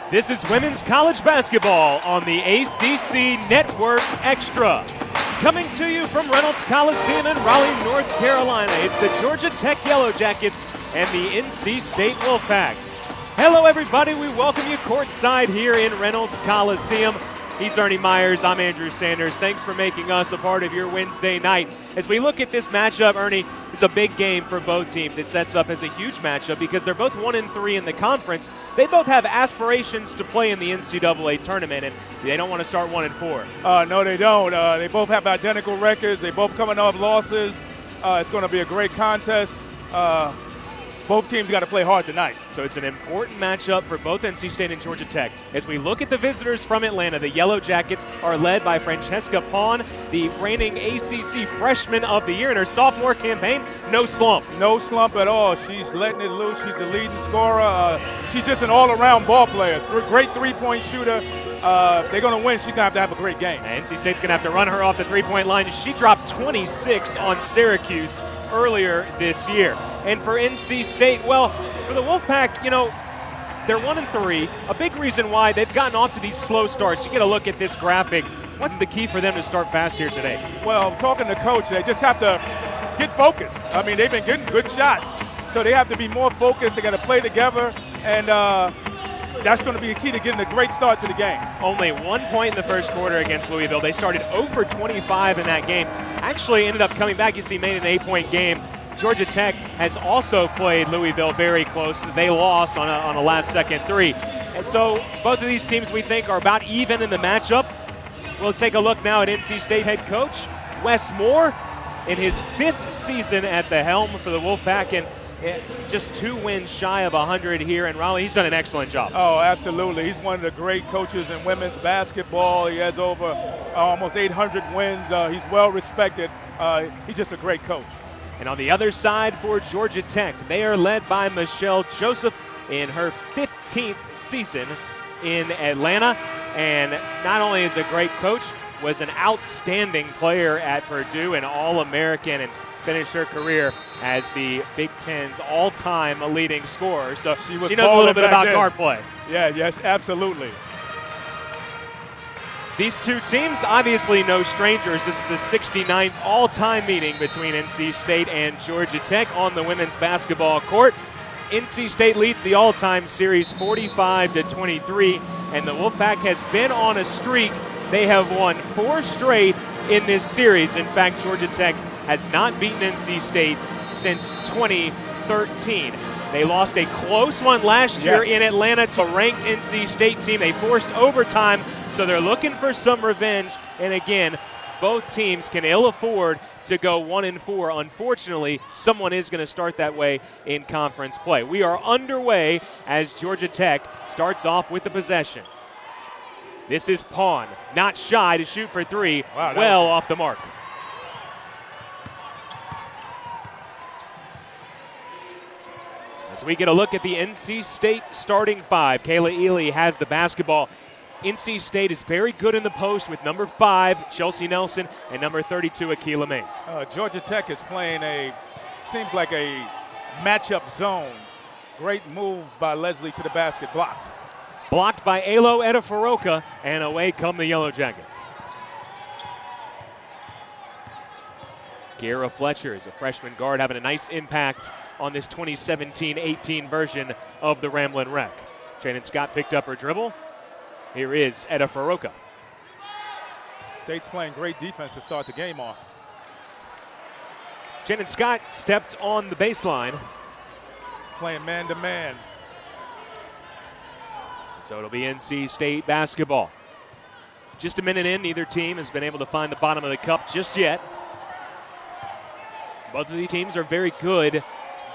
This is women's college basketball on the ACC Network Extra. Coming to you from Reynolds Coliseum in Raleigh, North Carolina, it's the Georgia Tech Yellow Jackets and the NC State Wolfpack. Hello everybody, we welcome you courtside here in Reynolds Coliseum. He's Ernie Myers, I'm Andrew Sanders. Thanks for making us a part of your Wednesday night. As we look at this matchup, Ernie, it's a big game for both teams. It sets up as a huge matchup because they're both 1-3 in the conference. They both have aspirations to play in the NCAA tournament, and they don't want to start 1-4. No, they don't. They both have identical records. They both coming off losses. It's going to be a great contest. Both teams got to play hard tonight. So it's an important matchup for both NC State and Georgia Tech. As we look at the visitors from Atlanta, the Yellow Jackets are led by Francesca Pawn, the reigning ACC Freshman of the Year in her sophomore campaign. No slump. No slump at all. She's letting it loose. She's the leading scorer. She's just an all-around ball player. Great three-point shooter. They're going to win. She's going to have a great game. NC State's going to have to run her off the three-point line. She dropped 26 on Syracuse earlier this year. And for NC State, well, for the Wolfpack, you know, they're 1-3. A big reason why they've gotten off to these slow starts. You get a look at this graphic. What's the key for them to start fast here today? Well, talking to coach, they just have to get focused. I mean, they've been getting good shots, so they have to be more focused. They got to play together, and that's going to be the key to getting a great start to the game. Only 1 point in the first quarter against Louisville. They started 0 for 25 in that game. Actually ended up coming back. You see, made an 8-point game. Georgia Tech has also played Louisville very close. They lost on a last-second three. And so both of these teams, we think, are about even in the matchup. We'll take a look now at NC State head coach Wes Moore in his 5th season at the helm for the Wolfpack, and just 2 wins shy of 100 here in Raleigh. He's done an excellent job. Oh, absolutely. He's one of the great coaches in women's basketball. He has over almost 800 wins. He's well respected. He's just a great coach. And on the other side for Georgia Tech, they are led by Michelle Joseph in her 15th season in Atlanta. And not only is a great coach, was an outstanding player at Purdue, an All-American, and finished her career as the Big Ten's all-time leading scorer. So she knows a little bit about guard play. Yeah, yes, absolutely. These two teams, obviously no strangers. This is the 69th all-time meeting between NC State and Georgia Tech on the women's basketball court. NC State leads the all-time series 45-23, and the Wolfpack has been on a streak. They have won 4 straight in this series. In fact, Georgia Tech has not beaten NC State since 2013. They lost a close one last year in Atlanta to a ranked NC State team. They forced overtime, so they're looking for some revenge. And again, both teams can ill afford to go 1-4. Unfortunately, someone is going to start that way in conference play. We are underway as Georgia Tech starts off with the possession. This is Pawn, not shy to shoot for 3, well off the mark. As we get a look at the NC State starting 5, Kayla Ely has the basketball. NC State is very good in the post with number 5, Chelsea Nelson, and number 32, Akila Mays. Georgia Tech is playing seems like a matchup zone. Great move by Leslie to the basket, blocked. Blocked by Alo Edafaroka, and away come the Yellow Jackets. Kiera Fletcher is a freshman guard having a nice impact on this 2017-18 version of the Ramblin' Wreck. Jaden Scott picked up her dribble. Here is Edafaroka. State's playing great defense to start the game off. Jaden Scott stepped on the baseline. Playing man-to-man. So it'll be NC State basketball. Just a minute in, neither team has been able to find the bottom of the cup just yet. Both of these teams are very good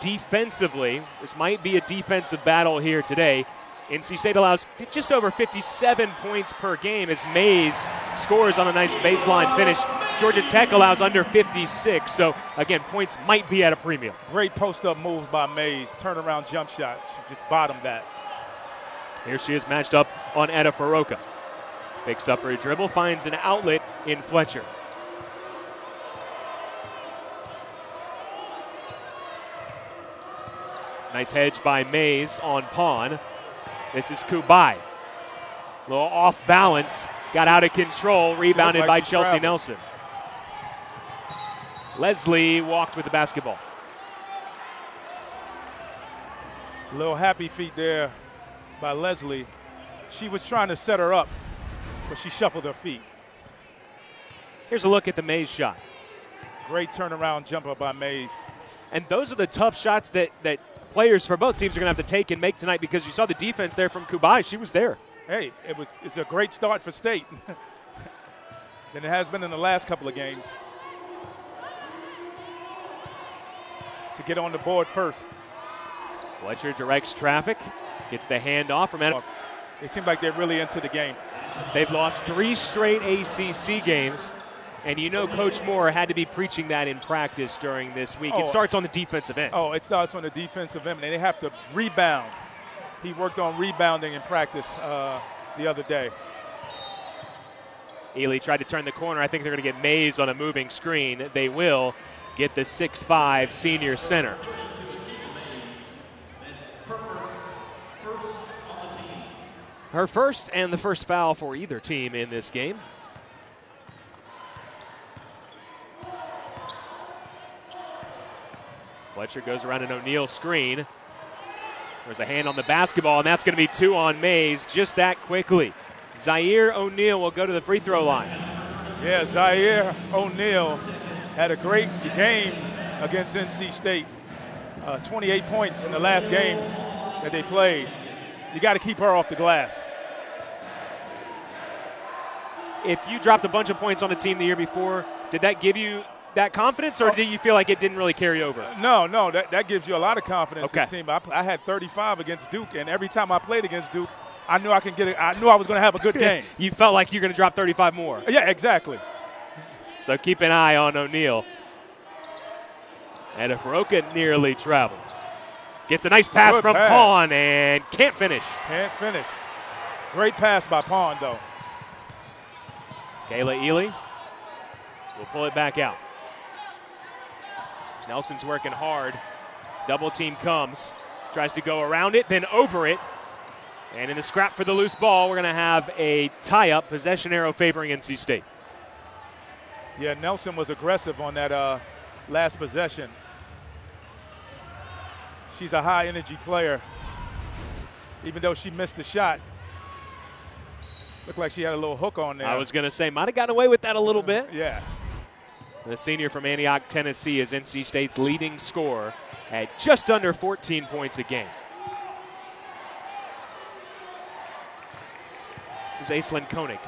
defensively. This might be a defensive battle here today. NC State allows just over 57 points per game as Mays scores on a nice baseline finish. Georgia Tech allows under 56, so again, points might be at a premium. Great post-up moves by Mays. Turnaround jump shot. She just bottomed that. Here she is matched up on Edafaroka. Picks up her dribble, finds an outlet in Fletcher. Nice hedge by Mays on Pawn. This is Kubai. A little off balance, got out of control, rebounded by Chelsea traveled. Nelson. Leslie walked with the basketball. A little happy feet there by Leslie. She was trying to set her up, but she shuffled her feet. Here's a look at the Mays shot. Great turnaround jumper by Mays. And those are the tough shots that players for both teams are going to have to take and make tonight, because you saw the defense there from Kubai. She was there. Hey, it's a great start for State than it has been in the last couple of games. To get on the board first. Fletcher directs traffic, gets the handoff from Adam. They seem like they're really into the game. They've lost 3 straight ACC games, and you know Coach Moore had to be preaching that in practice during this week. It starts on the defensive end. Oh, it starts on the defensive end, and they have to rebound. He worked on rebounding in practice the other day. Ely tried to turn the corner. I think they're going to get Mays on a moving screen. They will get the 6'5" senior center. Her first and the first foul for either team in this game. Fletcher goes around an O'Neal screen. There's a hand on the basketball, and that's going to be 2 on Mays just that quickly. Zaire O'Neal will go to the free throw line. Yeah, Zaire O'Neal had a great game against NC State. 28 points in the last game that they played. You got to keep her off the glass. If you dropped a bunch of points on the team the year before, did that give you that confidence, or did you feel like it didn't really carry over? No, that gives you a lot of confidence okay. in the team. I had 35 against Duke, and every time I played against Duke, I knew I could get it. I knew I was going to have a good game. You felt like you're going to drop 35 more. Yeah, exactly. So keep an eye on O'Neal. And if Roca nearly traveled. Gets a nice pass from Pawn and can't finish. Can't finish. Great pass by Pawn, though. Kayla Ely will pull it back out. Nelson's working hard. Double team comes. Tries to go around it, then over it. And in the scrap for the loose ball, we're going to have a tie-up, possession arrow favoring NC State. Yeah, Nelson was aggressive on that last possession. She's a high-energy player. Even though she missed the shot, looked like she had a little hook on there. I was going to say, might have gotten away with that a little bit. Yeah. The senior from Antioch, Tennessee, is NC State's leading scorer at just under 14 points a game. This is Aislinn Koenig.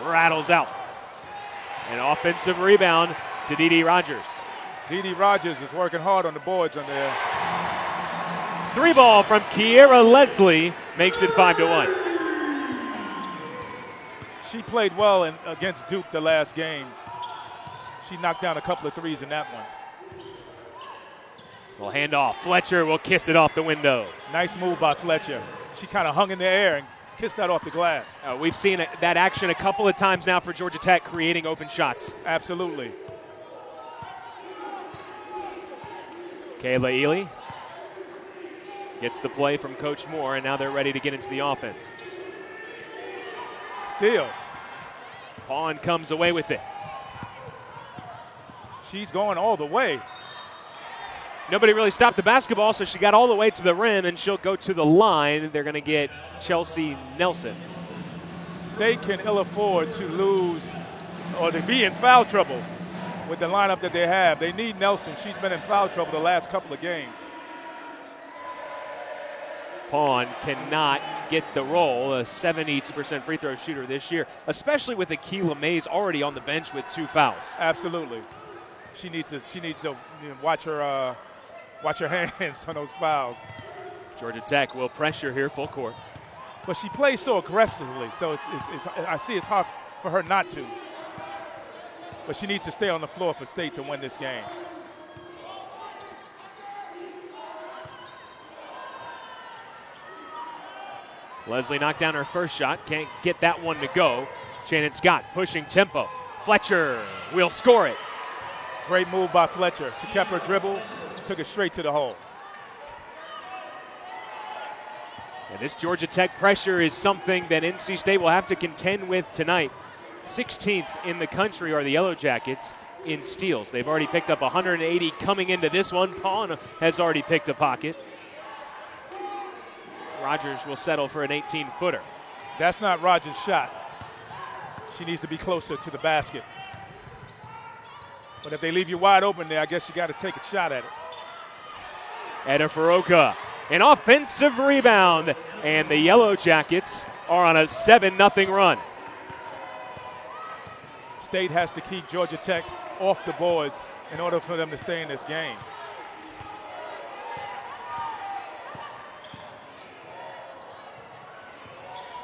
Rattles out. An offensive rebound to Dee Dee Rogers. Dee Dee Rogers is working hard on the boards on there. 3 ball from Kiera Leslie makes it 5-1. She played well against Duke the last game. She knocked down a couple of threes in that one. Well, hand off. Fletcher will kiss it off the window. Nice move by Fletcher. She kind of hung in the air and kissed that off the glass. We've seen that action a couple of times now for Georgia Tech, creating open shots. Absolutely. Kayla Ely gets the play from Coach Moore, and now they're ready to get into the offense. Steal. Pawn comes away with it. She's going all the way. Nobody really stopped the basketball, so she got all the way to the rim, and she'll go to the line. They're going to get Chelsea Nelson. State can ill afford to lose or to be in foul trouble with the lineup that they have. They need Nelson. She's been in foul trouble the last couple of games. Pawn cannot get the roll, a 72% free throw shooter this year, especially with Akilah Mays already on the bench with 2 fouls. Absolutely. She needs to watch her hands on those fouls. Georgia Tech will pressure here full court. But she plays so aggressively, so I see it's hard for her not to. But she needs to stay on the floor for State to win this game. Leslie knocked down her first shot, can't get that one to go. Shannon Scott pushing tempo. Fletcher will score it. Great move by Fletcher. She kept her dribble, took it straight to the hole. And this Georgia Tech pressure is something that NC State will have to contend with tonight. 16th in the country are the Yellow Jackets in steals. They've already picked up 180 coming into this one. Pawn has already picked a pocket. Rogers will settle for an 18-footer. That's not Rogers' shot. She needs to be closer to the basket. But if they leave you wide open there, I guess you got to take a shot at it. Etta Faroka, an offensive rebound, and the Yellow Jackets are on a 7-0 run. State has to keep Georgia Tech off the boards in order for them to stay in this game.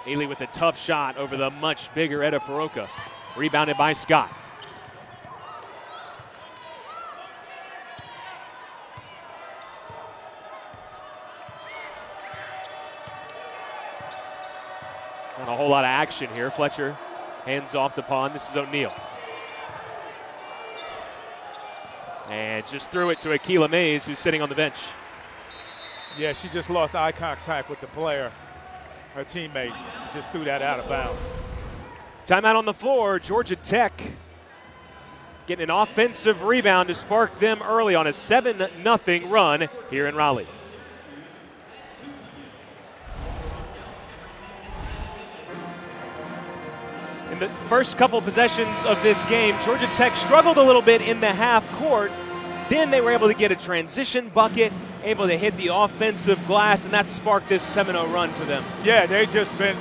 Ely with a tough shot over the much bigger Etta Faroka. Rebounded by Scott. Not a whole lot of action here. Fletcher hands off to Pond. This is O'Neal. And just threw it to Akila Mays, who's sitting on the bench. Yeah, she just lost eye contact with the player. Her teammate just threw that out of bounds. Timeout on the floor. Georgia Tech getting an offensive rebound to spark them early on a 7-0 run here in Raleigh. In the first couple possessions of this game, Georgia Tech struggled a little bit in the half court. Then they were able to get a transition bucket, able to hit the offensive glass, and that sparked this 7-0 run for them. Yeah, they just been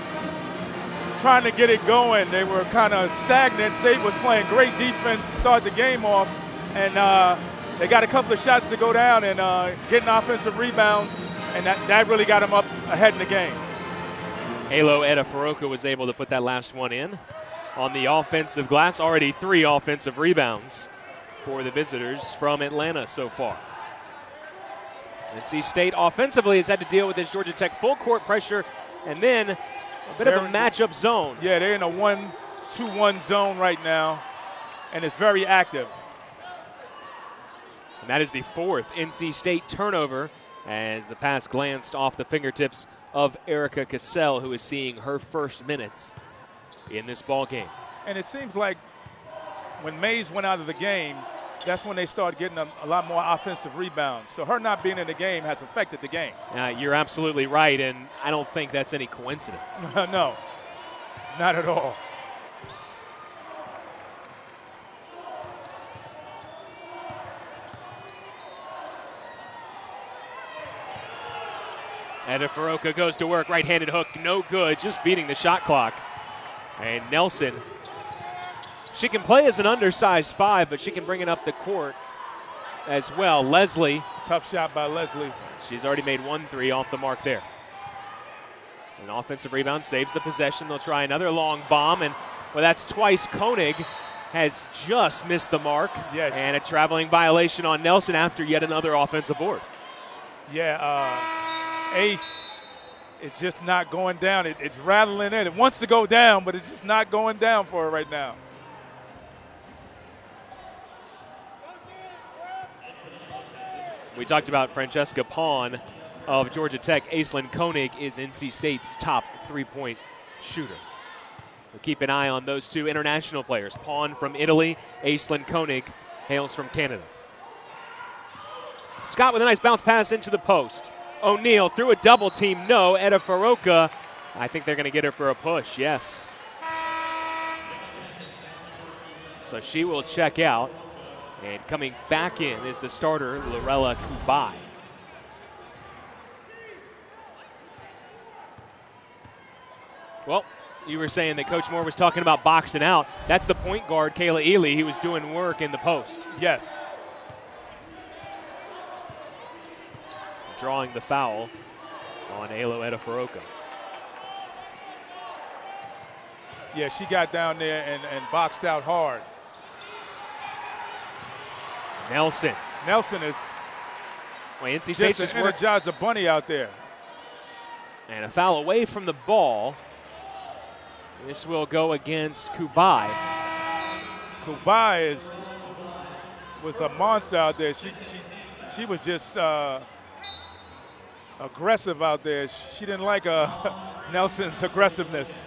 trying to get it going. They were kind of stagnant. State was playing great defense to start the game off, and they got a couple of shots to go down and getting offensive rebounds, and that really got them up ahead in the game. Alo Etta Faroka was able to put that last one in on the offensive glass. Already 3 offensive rebounds for the visitors from Atlanta so far. NC State offensively has had to deal with this Georgia Tech full court pressure and then a bit of a matchup zone. Yeah, they're in a 1-2-1 zone right now, and it's very active. And that is the 4th NC State turnover as the pass glanced off the fingertips of Erica Cassell, who is seeing her first minutes in this ball game. And it seems like when Mays went out of the game, that's when they started getting a lot more offensive rebounds. So her not being in the game has affected the game. You're absolutely right, and I don't think that's any coincidence. No, not at all. Etta Faroka goes to work, right-handed hook, no good, just beating the shot clock. And Nelson, she can play as an undersized 5, but she can bring it up the court as well. Leslie. Tough shot by Leslie. She's already made 1 3 off the mark there. An offensive rebound saves the possession. They'll try another long bomb, and well, that's twice. Koenig has just missed the mark. Yes. And a traveling violation on Nelson after yet another offensive board. Yeah, Ace. It's just not going down. It's rattling in. It wants to go down, but it's just not going down for her right now. We talked about Francesca Pawn of Georgia Tech. Aislinn Koenig is NC State's top 3-point shooter. So keep an eye on those 2 international players. Pawn from Italy, Aislinn Koenig hails from Canada. Scott with a nice bounce pass into the post. O'Neal through a double team, no. Etta Faroka, I think they're going to get her for a push, yes. So she will check out. And coming back in is the starter, Lorella Kubai. Well, you were saying that Coach Moore was talking about boxing out. That's the point guard, Kayla Ely. He was doing work in the post. Yes. Drawing the foul on Alo Etta Faroka. Yeah, she got down there and boxed out hard. Nelson. Nelson is NC State just an Energizer bunny out there. And a foul away from the ball. This will go against Kubai. Kubai was the monster out there. She was just aggressive out there. She didn't like Nelson's aggressiveness.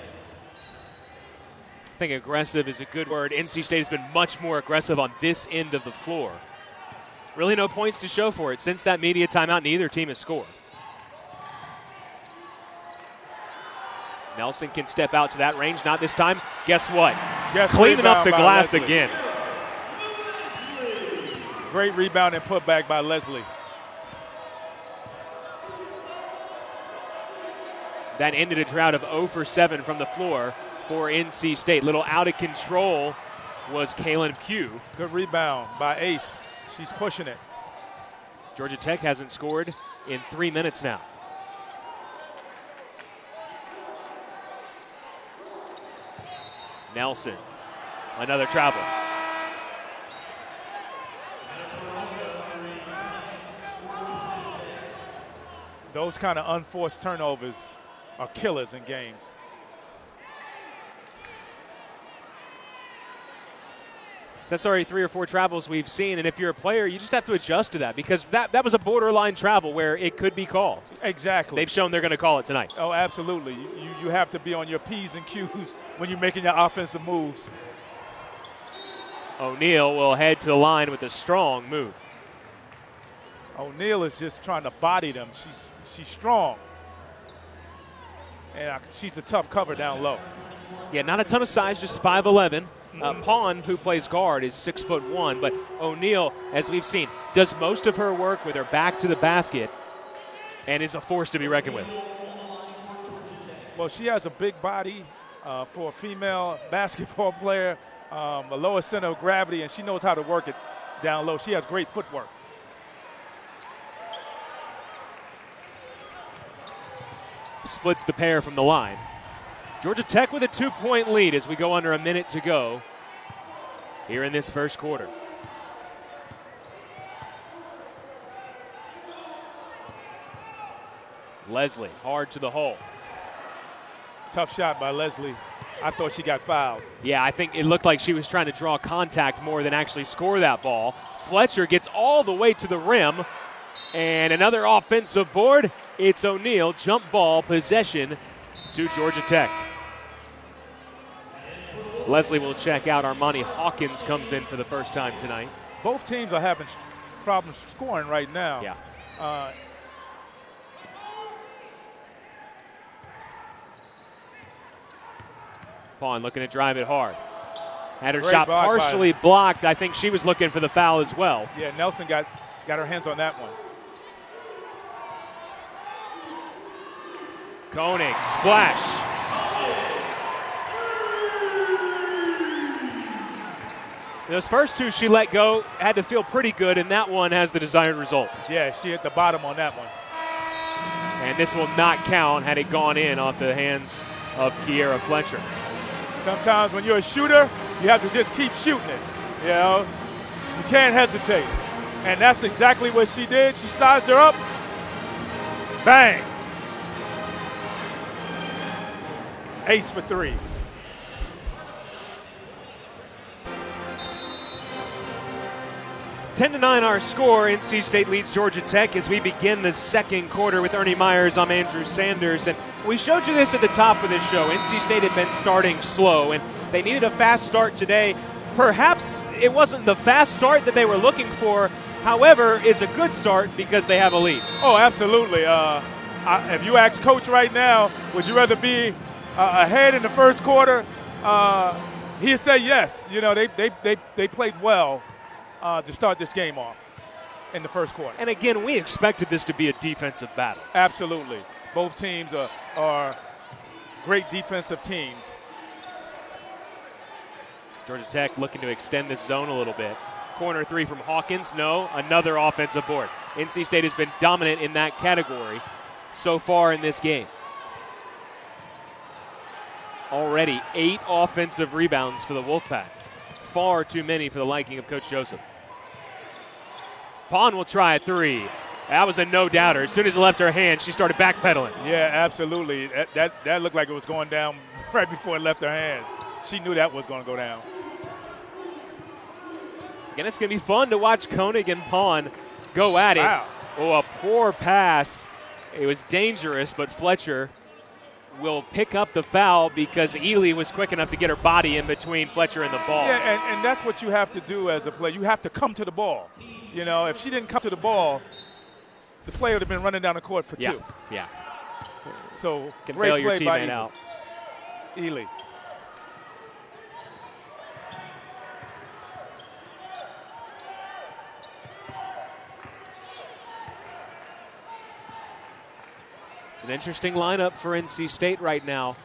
I think aggressive is a good word. NC State has been much more aggressive on this end of the floor. Really no points to show for it. Since that media timeout, neither team has scored. Nelson can step out to that range, not this time. Guess what? Cleaning up the glass again. Great rebound and putback by Leslie. That ended a drought of 0 for 7 from the floor for NC State. Little out of control was Kaylin Pugh. Good rebound by Ace. She's pushing it. Georgia Tech hasn't scored in 3 minutes now. Nelson, another travel. Those kind of unforced turnovers are killers in games. So that's already 3 or 4 travels we've seen, and if you're a player, you just have to adjust to that because that was a borderline travel where it could be called. Exactly. They've shown they're going to call it tonight. Oh, absolutely. You have to be on your P's and Q's when you're making your offensive moves. O'Neal will head to the line with a strong move. O'Neal is just trying to body them. She's strong. And she's a tough cover down low. Yeah, not a ton of size, just 5'11". Pawn, who plays guard, is 6'1", but O'Neal, as we've seen, does most of her work with her back to the basket and is a force to be reckoned with. Well, she has a big body for a female basketball player, a lower center of gravity, and she knows how to work it down low. She has great footwork. Splits the pair from the line. Georgia Tech with a 2-point lead as we go under a minute to go here in this first quarter. Leslie, hard to the hole. Tough shot by Leslie. I thought she got fouled. Yeah, I think it looked like she was trying to draw contact more than actually score that ball. Fletcher gets all the way to the rim, and another offensive board. It's O'Neal, jump ball, possession to Georgia Tech. Leslie will check out. Armani Hawkins comes in for the first time tonight. Both teams are having problems scoring right now. Yeah. Pawn looking to drive it hard. Had her Great shot block partially blocked. I think she was looking for the foul as well. Yeah, Nelson got her hands on that one. Koenig, splash. Those first two she let go, had to feel pretty good, and that one has the desired result. Yeah, she hit the bottom on that one. And this will not count had it gone in off the hands of Kiera Fletcher. Sometimes when you're a shooter, you have to just keep shooting it. You know, you can't hesitate. And that's exactly what she did. She sized her up. Bang. Ace for 3. Ten to 9 our score. NC State leads Georgia Tech as we begin the second quarter with Ernie Myers. I'm Andrew Sanders. And we showed you this at the top of this show. NC State had been starting slow, and they needed a fast start today. Perhaps it wasn't the fast start that they were looking for. However, it's a good start because they have a lead. Oh, absolutely. If you ask Coach right now, would you rather be ahead in the first quarter? He'd say yes. You know, they played well to start this game off in the first quarter. And again, we expected this to be a defensive battle. Absolutely. Both teams are great defensive teams. Georgia Tech looking to extend this zone a little bit. Corner 3 from Hawkins. No, another offensive board. NC State has been dominant in that category so far in this game. Already 8 offensive rebounds for the Wolfpack. Far too many for the liking of Coach Joseph. Pawn will try a 3. That was a no-doubter. As soon as it left her hand, she started backpedaling. Yeah, absolutely. That looked like it was going down right before it left her hands. She knew that was going to go down. Again, it's going to be fun to watch Koenig and Pawn go at it. Wow. Oh, a poor pass It was dangerous, but Fletcher will pick up the foul because Ely was quick enough to get her body in between Fletcher and the ball. Yeah, and that's what you have to do as a player. You have to come to the ball. You know, if she didn't come to the ball, the player would have been running down the court for two. Yeah. So Can great bail your play by teammate out. Ely. It's an interesting lineup for NC State right now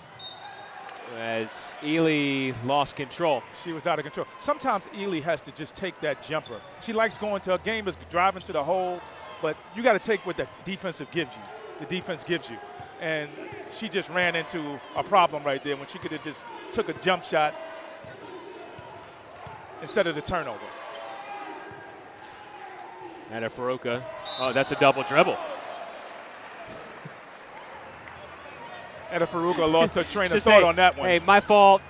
as Ely lost control. She was out of control. Sometimes Ely has to just take that jumper. She likes going to a game is driving to the hole, but you got to take what the defense gives you. The defense gives you. And she just ran into a problem right there when she could have just took a jump shot instead of the turnover. Faruka. Oh, that's a double dribble. Faruka lost her train of thought on that one. Hey, my fault.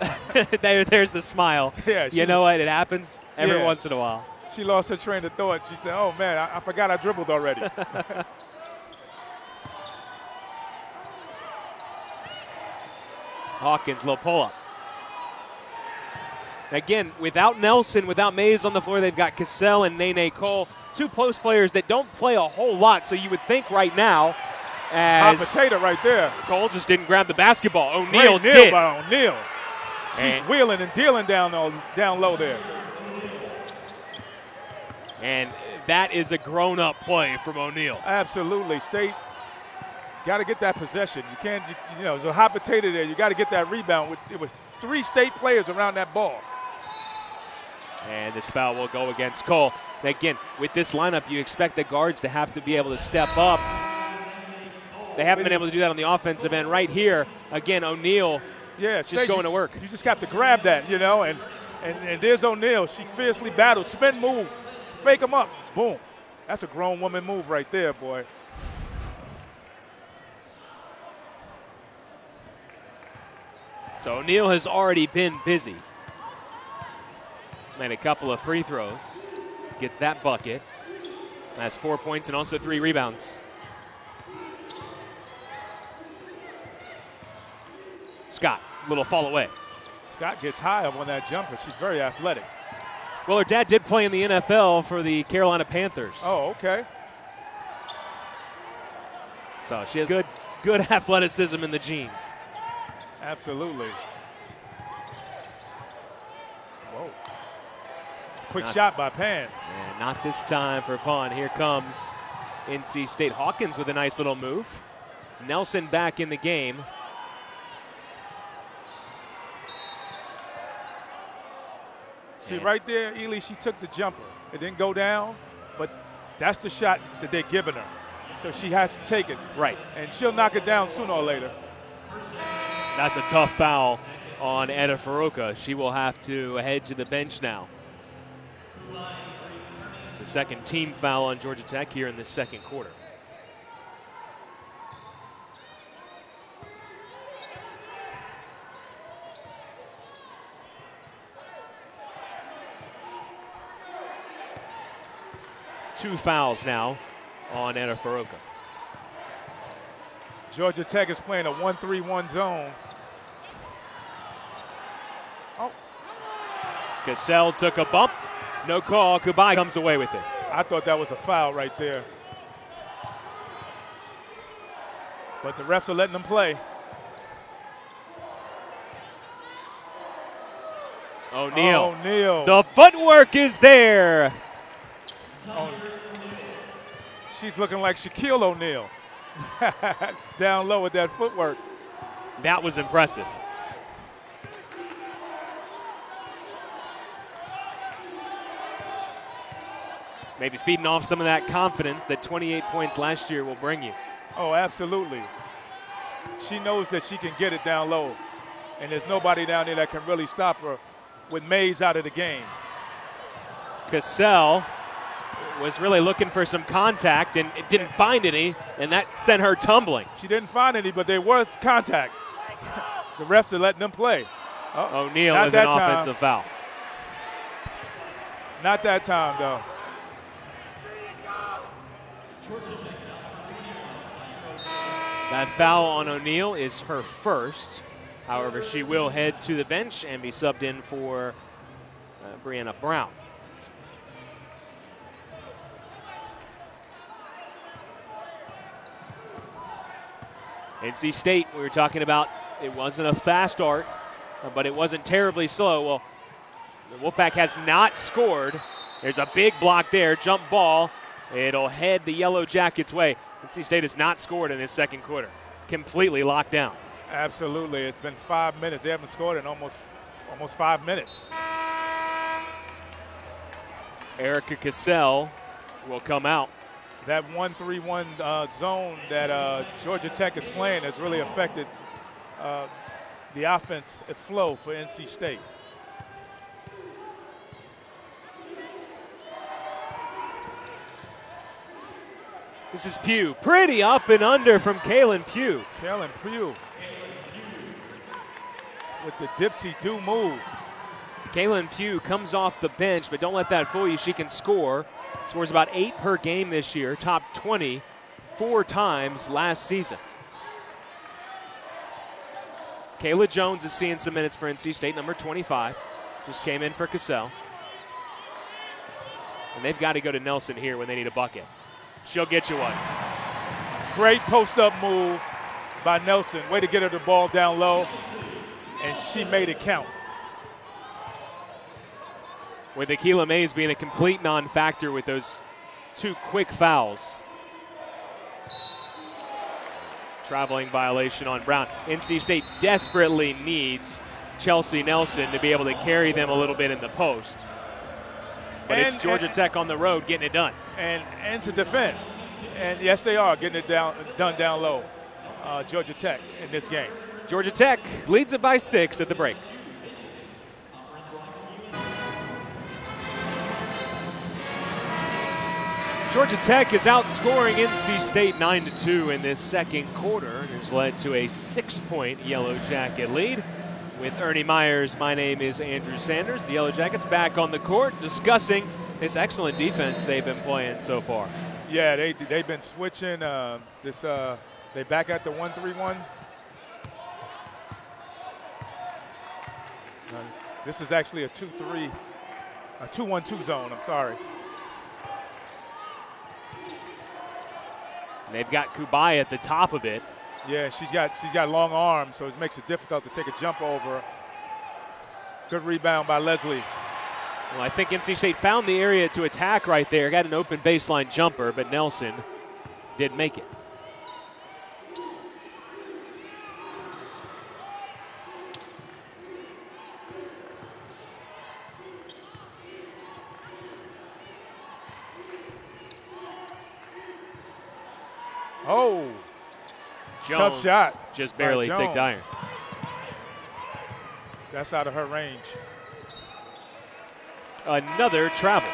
There's the smile. Yeah, you know what? It happens every once in a while. She lost her train of thought. She said, oh, man, I forgot I dribbled already. Hawkins, low pull-up. Again, without Nelson, without Mays on the floor, they've got Cassell and Nene Cole, two post players that don't play a whole lot, so you would think right now as hot potato right there. Cole just didn't grab the basketball. O'Neal did. did. By O'Neal. She's wheeling and dealing down low there. And that is a grown-up play from O'Neal. Absolutely. State got to get that possession. You can't, you know, there's a hot potato there. You got to get that rebound. It was 3 State players around that ball. And this foul will go against Cole. Again, with this lineup, you expect the guards to have to be able to step up. They haven't been able to do that on the offensive end. Right here, again, O'Neal just going to work. You just got to grab that, you know, and there's O'Neal. She fiercely battled. Spin move, fake him up, boom. That's a grown woman move right there, boy. So O'Neal has already been busy. Made a couple of free throws. Gets that bucket. Has 4 points and also 3 rebounds. Scott, little fall away. Scott gets high up on that jumper. She's very athletic. Well, her dad did play in the NFL for the Carolina Panthers. Oh, okay. So she has good athleticism in the genes. Absolutely. Whoa. Quick shot by Pan. And not this time for Pan. Here comes NC State. Hawkins with a nice little move. Nelson back in the game. See, right there, Ely, she took the jumper. It didn't go down, but that's the shot that they're giving her. So she has to take it. Right. And she'll knock it down sooner or later. That's a tough foul on Faruka. She will have to head to the bench now. It's the second team foul on Georgia Tech here in the second quarter. Two fouls now on Faruka. Georgia Tech is playing a 1-3-1 zone. Oh. Cassell took a bump. No call. Kubai comes away with it. I thought that was a foul right there. But the refs are letting them play. O'Neal. O'Neal. The footwork is there. Oh. She's looking like Shaquille O'Neal. Down low with that footwork. That was impressive. Maybe feeding off some of that confidence that 28 points last year will bring you. Oh, absolutely. She knows that she can get it down low, and there's nobody down there that can really stop her with Mays out of the game. Cassell was really looking for some contact and didn't find any, and that sent her tumbling. She didn't find any, but there was contact. The refs are letting them play. O'Neal with an offensive foul. Not that time, though. That foul on O'Neal is her first. However, she will head to the bench and be subbed in for Brianna Brown. NC State, we were talking about, it wasn't a fast start, but it wasn't terribly slow. Well, the Wolfpack has not scored. There's a big block there, jump ball. It'll head the Yellow Jackets' way. NC State has not scored in this second quarter. Completely locked down. Absolutely. It's been 5 minutes. They haven't scored in almost 5 minutes. Erica Cassell will come out. That 1-3-1 zone that Georgia Tech is playing has really affected the offense flow for NC State. This is Pugh. Pretty up and under from Kaylin Pugh. Kaylin Pugh with the dipsy-do move. Kaylin Pugh comes off the bench, but don't let that fool you. She can score. Scores about 8 per game this year. Top 20 4 times last season. Kayla Jones is seeing some minutes for NC State, number 25. Just came in for Cassell. And they've got to go to Nelson here when they need a bucket. She'll get you one. Great post-up move by Nelson. Way to get her the ball down low, and she made it count. With Akila Mays being a complete non-factor with those 2 quick fouls. Traveling violation on Brown. NC State desperately needs Chelsea Nelson to be able to carry them a little bit in the post. But it's Georgia Tech on the road getting it done. And to defend. And yes, they are getting it done down low, Georgia Tech, in this game. Georgia Tech leads it by 6 at the break. Georgia Tech is outscoring NC State 9-2 in this second quarter. It has led to a 6-point Yellow Jacket lead. With Ernie Myers, my name is Andrew Sanders. The Yellow Jackets back on the court discussing this excellent defense they've been playing so far. Yeah, they've been switching. They back at the 1-3-1. This is actually a 2-1-2 zone. I'm sorry. And they've got Kubai at the top of it. Yeah, she's got long arms, so it makes it difficult to take a jump over. Good rebound by Leslie. Well, I think NC State found the area to attack right there. Got an open baseline jumper, but Nelson didn't make it. Oh, Jones tough shot. Just barely ticked iron. That's out of her range. Another travel.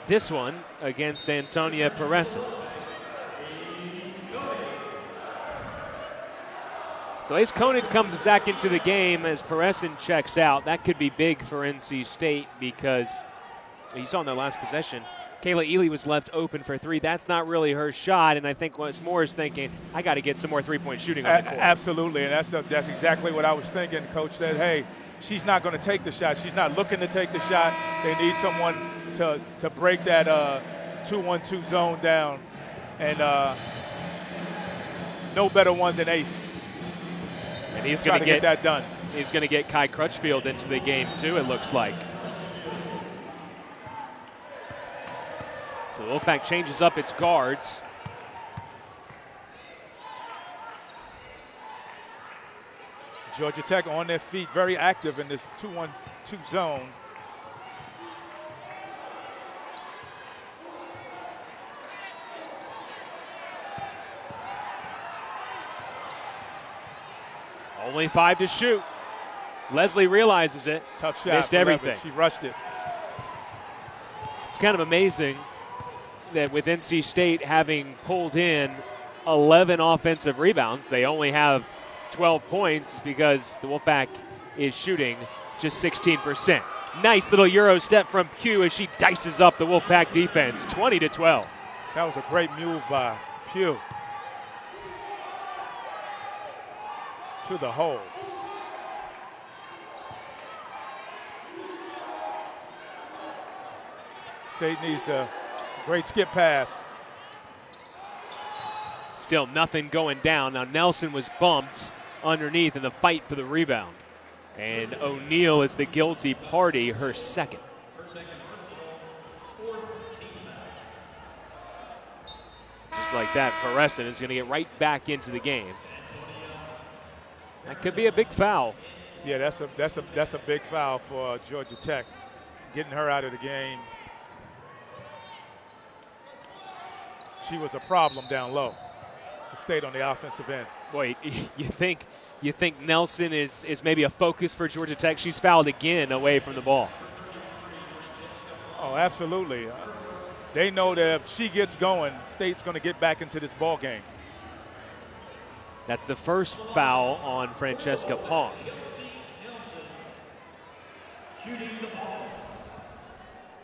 This one against Antonia Peresin. So Ace Conant comes back into the game as Peresin checks out. That could be big for NC State because you saw in their last possession, Kayla Ely was left open for 3. That's not really her shot, and I think Wes Moore is thinking, I got to get some more three-point shooting on the court. Absolutely, and that's exactly what I was thinking. Coach said, hey, she's not going to take the shot. She's not looking to take the shot. They need someone to break that 2-1-2 zone down, and no better one than Ace. And he's going to get that done. He's going to get Kai Crutchfield into the game too, it looks like. So the Wolfpack changes up its guards. Georgia Tech on their feet, very active in this 2-1-2 zone. Only 5 to shoot. Leslie realizes it. Tough shot. Missed everything. She rushed it. It's kind of amazing that with NC State having pulled in 11 offensive rebounds, they only have 12 points because the Wolfpack is shooting just 16%. Nice little Euro step from Pugh as she dices up the Wolfpack defense, 20-12. That was a great move by Pugh. to the hole. State needs a great skip pass. Still nothing going down. Now Nelson was bumped underneath in the fight for the rebound. And O'Neal is the guilty party, her second. Just like that, Peresin is going to get right back into the game. That could be a big foul. Yeah, that's a big foul for Georgia Tech, getting her out of the game. She was a problem down low. She stayed on the offensive end. Boy, you think Nelson is maybe a focus for Georgia Tech? She's fouled again away from the ball. Oh, absolutely. They know that if she gets going, State's going to get back into this ball game. That's the first foul on Francesca Pong.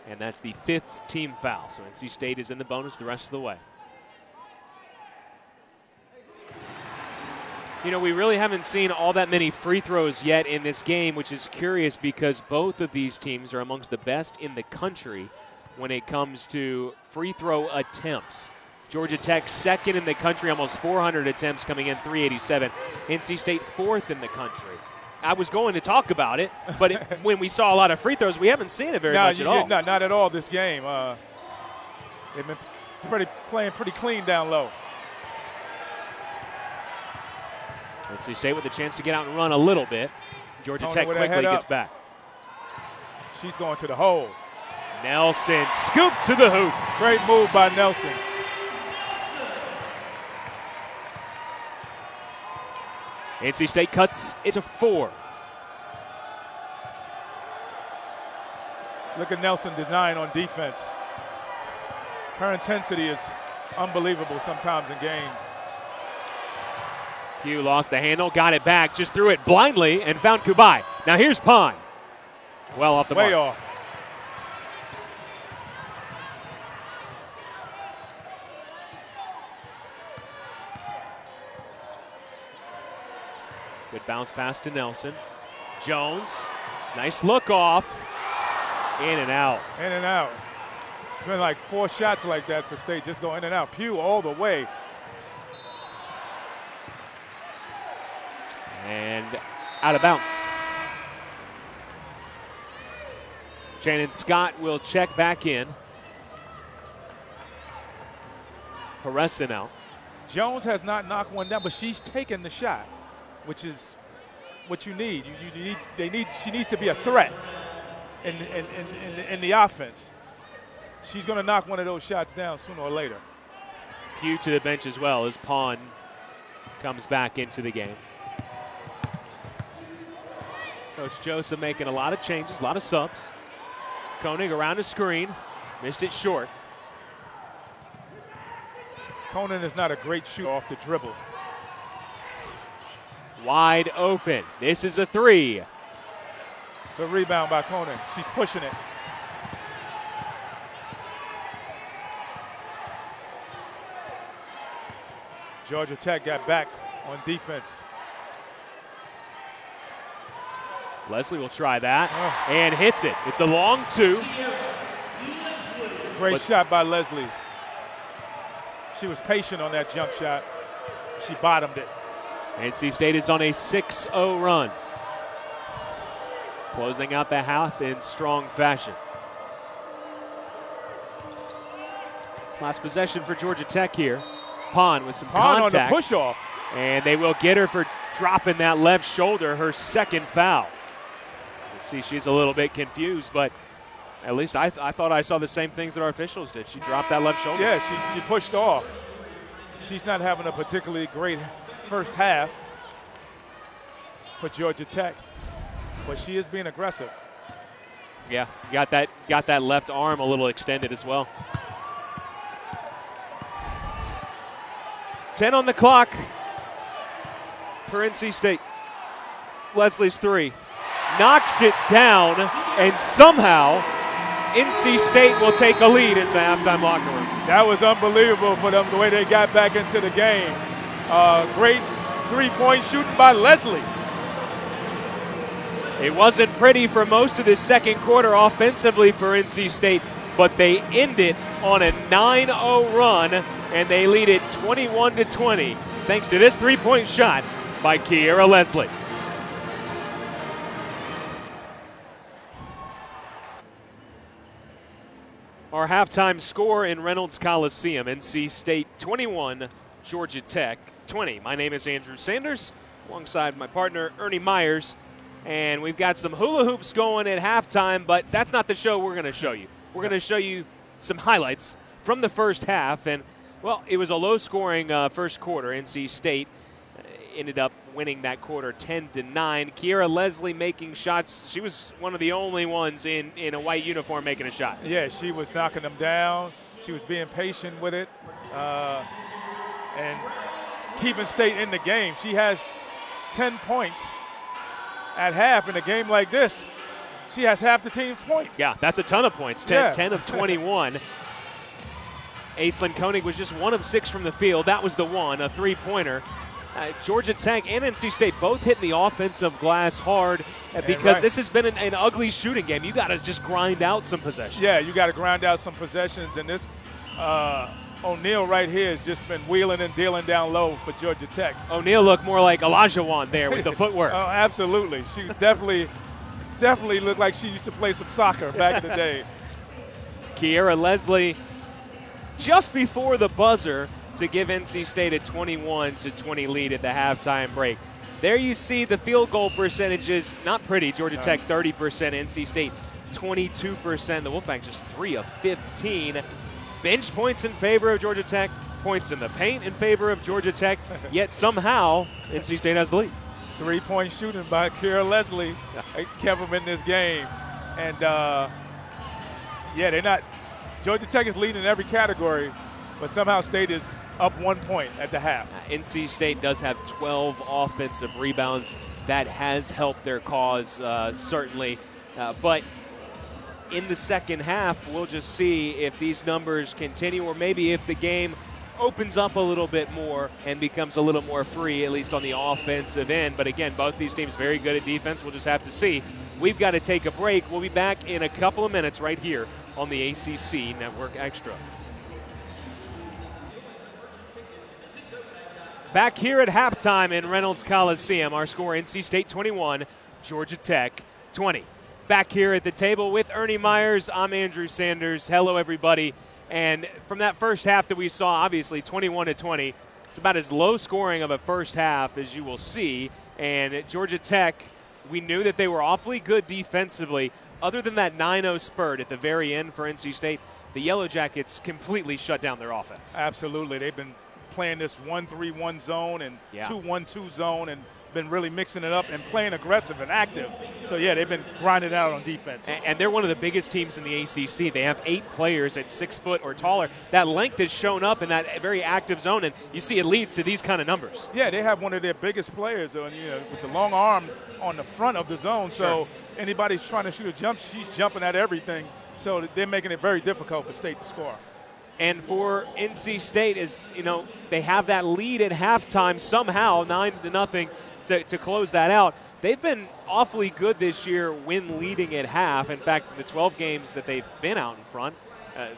And that's the 5th team foul. So NC State is in the bonus the rest of the way. You know, we really haven't seen all that many free throws yet in this game, which is curious because both of these teams are amongst the best in the country when it comes to free throw attempts. Georgia Tech second in the country, almost 400 attempts coming in, 387. NC State 4th in the country. I was going to talk about it, but when we saw a lot of free throws, we haven't seen it very much at all. Not at all this game. They've been playing pretty clean down low. NC State with a chance to get out and run a little bit. Georgia Tech quickly gets back. She's going to the hole. Nelson scooped to the hoop. Great move by Nelson. NC State cuts it to 4. Look at Nelson design on defense. Her intensity is unbelievable sometimes in games. Pugh lost the handle, got it back, just threw it blindly and found Kubai. Now here's Pond. Well off the mark. Way off. Good bounce pass to Nelson. Jones, nice look off. In and out. In and out. It's been like 4 shots like that for State. Just go in and out. Pugh all the way. And out of bounds. Shannon Scott will check back in. Peresin out. Jones has not knocked one down, but she's taken the shot, which is what you need. She needs to be a threat in the offense. She's going to knock one of those shots down sooner or later. Pugh to the bench as well as Pond comes back into the game. Coach Joseph making a lot of changes, a lot of subs. Koenig around the screen, missed it short. Koenig is not a great shooter off the dribble. Wide open. This is a 3. Good rebound by Koenig. She's pushing it. Georgia Tech got back on defense. Leslie will try that and hits it. It's a long 2. Great shot by Leslie. She was patient on that jump shot. She bottomed it. NC State is on a 6-0 run. Closing out the half in strong fashion. Last possession for Georgia Tech here. Pond with some contact. On the push-off. And they will get her for dropping that left shoulder, her second foul. Let's see, she's a little bit confused, but at least I thought I saw the same things that our officials did. She dropped that left shoulder. Yeah, she pushed off. She's not having a particularly great first half for Georgia Tech, but she is being aggressive. Yeah, got that left arm a little extended as well. 10 on the clock for NC State. Leslie's 3. Knocks it down, and somehow NC State will take a lead into the halftime locker room. That was unbelievable for them, the way they got back into the game. Great Three-point shooting by Leslie. It wasn't pretty for most of the second quarter offensively for NC State, but they end it on a 9-0 run, and they lead it 21-20, thanks to this three-point shot by Kiera Leslie. Our halftime score in Reynolds Coliseum, NC State 21, Georgia Tech 20. My name is Andrew Sanders, alongside my partner Ernie Myers, and we've got some hula hoops going at halftime, but that's not the show we're going to show you. We're going to show you some highlights from the first half, and, well, it was a low-scoring first quarter. NC State ended up winning that quarter 10-9. Kiera Leslie making shots. She was one of the only ones in a white uniform making a shot. Yeah, she was knocking them down. She was being patient with it and keeping State in the game. She has 10 points at half in a game like this. She has half the team's points. Yeah, that's a ton of points, 10 of 21. Aislinn Koenig was just 1 of 6 from the field. That was the one, a three-pointer. Georgia Tech and NC State both hitting the offensive glass hard because this has been an ugly shooting game. You got to just grind out some possessions. Yeah, you got to grind out some possessions, and this O'Neal right here has just been wheeling and dealing down low for Georgia Tech. O'Neal looked more like Olajuwon there with the footwork. Oh, absolutely. She definitely looked like she used to play some soccer back in the day. Kiera Leslie just before the buzzer to give NC State a 21-20 lead at the halftime break. There you see the field goal percentages. Not pretty. Georgia Tech 30%, NC State 22%. The Wolfpack just 3 of 15. Bench points in favor of Georgia Tech. Points in the paint in favor of Georgia Tech. Yet somehow NC State has the lead. Three-point shooting by Kiera Leslie kept them in this game. And, yeah, they're not – Georgia Tech is leading in every category, but somehow State is up 1 point at the half. NC State does have 12 offensive rebounds. That has helped their cause, certainly. But in the second half, we'll just see if these numbers continue or maybe if the game opens up a little bit more and becomes a little more free, at least on the offensive end. But again, both these teams very good at defense. We'll just have to see. We've got to take a break. We'll be back in a couple of minutes right here on the ACC Network Extra. Back here at halftime in Reynolds Coliseum, our score NC State 21, Georgia Tech 20. Back here at the table with Ernie Myers, I'm Andrew Sanders. Hello, everybody. And from that first half that we saw, obviously 21-20, it's about as low scoring of a first half as you will see. And at Georgia Tech, we knew that they were awfully good defensively. Other than that 9-0 spurt at the very end for NC State, the Yellow Jackets completely shut down their offense. Absolutely. They've been playing this 1-3-1 zone and 2-1-2 zone and been really mixing it up and playing aggressive and active. So, yeah, they've been grinding out on defense. And they're one of the biggest teams in the ACC. They have 8 players at 6 foot or taller. That length has shown up in that very active zone, and you see it leads to these kind of numbers. Yeah, they have one of their biggest players with the long arms on the front of the zone. So anybody's trying to shoot a jump, she's jumping at everything. So they're making it very difficult for State to score. And for NC State, they have that lead at halftime somehow, 9-0 to close that out. They've been awfully good this year when leading at half. In fact, in the 12 games that they've been out in front,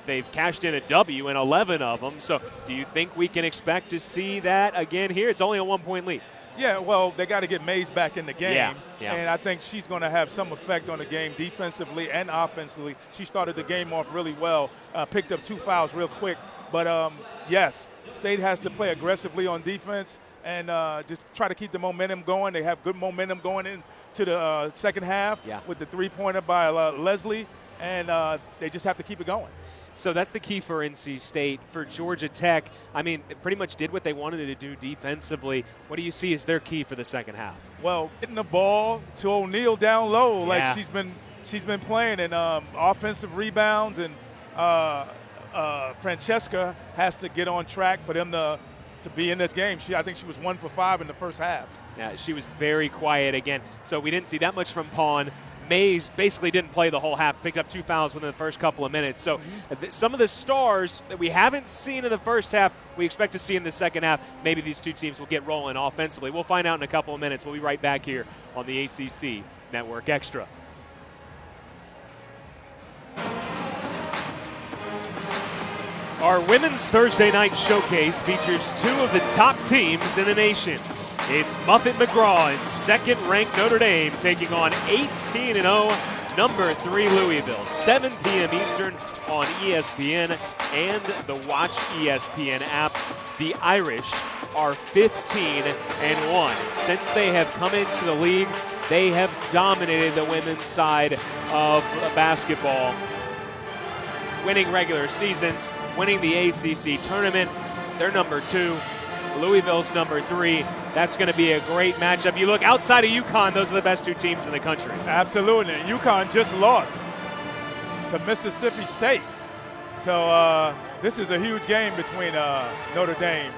they've cashed in a W in 11 of them. So do you think we can expect to see that again here? It's only a 1-point lead. Yeah, well, they got to get Mays back in the game. Yeah. And I think she's going to have some effect on the game defensively and offensively. She started the game off really well, picked up 2 fouls real quick. But, yes, State has to play aggressively on defense and just try to keep the momentum going. They have good momentum going into the second half with the three-pointer by Leslie, and they just have to keep it going. So that's the key for NC State. For Georgia Tech, I mean, it pretty much did what they wanted to do defensively. What do you see as their key for the second half? Well, getting the ball to O'Neal down low like she's been playing, and offensive rebounds, and Francesca has to get on track for them to be in this game. I think she was 1 for 5 in the first half. Yeah, she was very quiet again. So we didn't see that much from Pawn. Mays basically didn't play the whole half, picked up 2 fouls within the first couple of minutes. So some of the stars that we haven't seen in the first half, we expect to see in the second half. Maybe these two teams will get rolling offensively. We'll find out in a couple of minutes. We'll be right back here on the ACC Network Extra. Our Women's Thursday Night Showcase features 2 of the top teams in the nation. It's Muffet McGraw and second-ranked Notre Dame taking on 18-0 number 3 Louisville. 7 p.m. Eastern on ESPN and the Watch ESPN app. The Irish are 15-1. Since they have come into the league, they have dominated the women's side of basketball, winning regular seasons, winning the ACC tournament. They're number 2. Louisville's number 3. That's going to be a great matchup. You look outside of UConn, those are the best 2 teams in the country. Absolutely. UConn just lost to Mississippi State. So this is a huge game between Notre Dame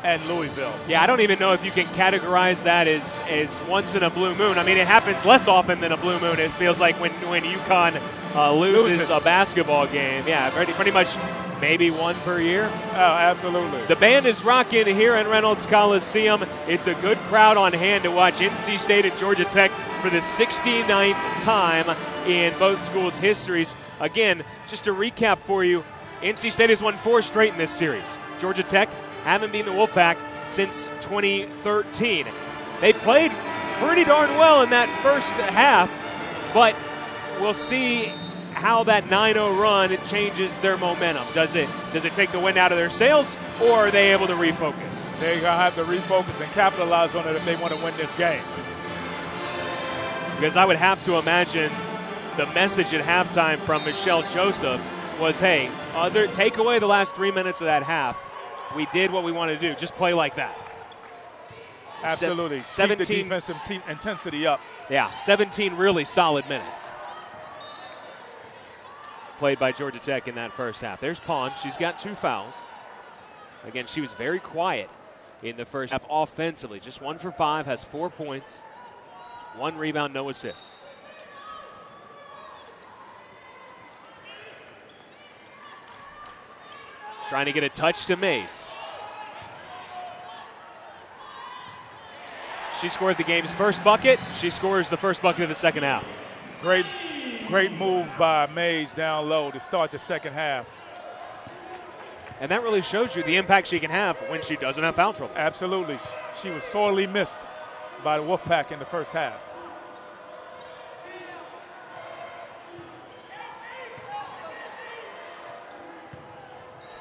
and Louisville. Yeah, I don't even know if you can categorize that as once in a blue moon. I mean, it happens less often than a blue moon. It feels like when UConn loses a basketball game. Yeah, pretty much maybe 1 per year. Oh, absolutely. The band is rocking here at Reynolds Coliseum. It's a good crowd on hand to watch NC State and Georgia Tech for the 69th time in both schools' histories. Again, just to recap for you, NC State has won 4 straight in this series. Georgia Tech haven't beaten the Wolfpack since 2013. They played pretty darn well in that first half, but we'll see how that 9-0 run changes their momentum. Does it take the wind out of their sails, or are they able to refocus? They're going to have to refocus and capitalize on it if they want to win this game. Because I would have to imagine the message at halftime from Michelle Joseph was, hey, take away the last 3 minutes of that half. We did what we wanted to do. Just play like that. Absolutely. 17, keep the defensive intensity up. Yeah, 17 really solid minutes played by Georgia Tech in that first half. There's Pond. She's got 2 fouls. Again, she was very quiet in the first half offensively. Just 1 for 5, has 4 points, 1 rebound, no assist. Trying to get a touch to Mays. She scored the game's first bucket. She scores the first bucket of the second half. Great move by Mays down low to start the second half. And that really shows you the impact she can have when she doesn't have foul trouble. Absolutely. She was sorely missed by the Wolfpack in the first half.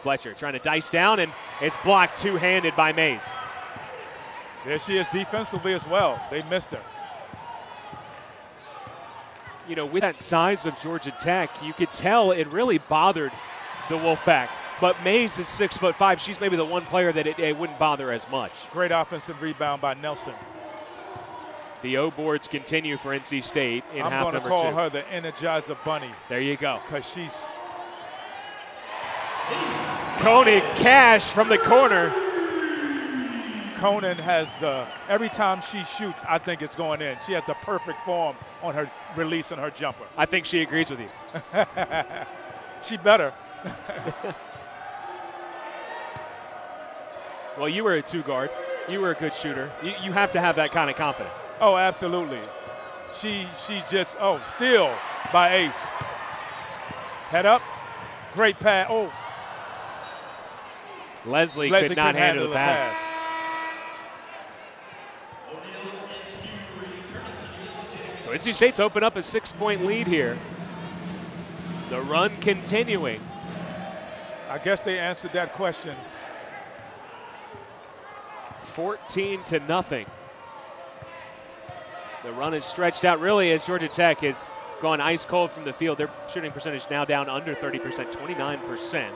Fletcher trying to dice down, and it's blocked two-handed by Mays. There she is defensively as well. They missed her. You know, with that size of Georgia Tech, you could tell it really bothered the Wolfpack. But Mays is 6'5". She's maybe the one player that it wouldn't bother as much. Great offensive rebound by Nelson. The O boards continue for NC State in half number 2. I'm going to call her the Energizer Bunny. There you go. Because she's... Conan Cash from the corner. Conan has every time she shoots, I think it's going in. She has the perfect form on her release and her jumper. I think she agrees with you. She better. Well, you were a 2-guard. You were a good shooter. You have to have that kind of confidence. Oh, absolutely. She's just, steal by Ace. Head up. Great pass. Oh. Leslie could not handle the pass. So NC State's open up a 6-point lead here. The run continuing. I guess they answered that question. 14-0. The run is stretched out really as Georgia Tech has gone ice cold from the field. Their shooting percentage now down under 30%, 29%.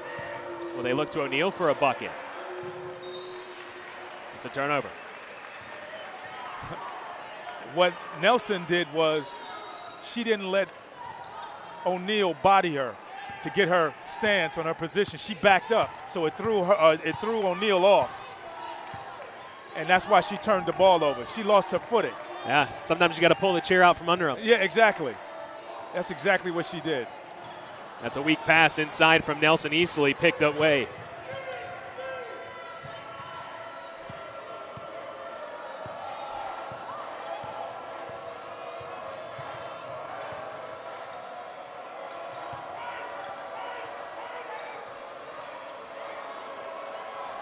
Well, they look to O'Neal for a bucket. It's a turnover. What Nelson did was she didn't let O'Neal body her to get her stance on her position. She backed up, so it threw O'Neal off. and that's why she turned the ball over. She lost her footing. Yeah, sometimes you got to pull the chair out from under them. Yeah, exactly. That's exactly what she did. That's a weak pass inside from Nelson, easily picked up Way.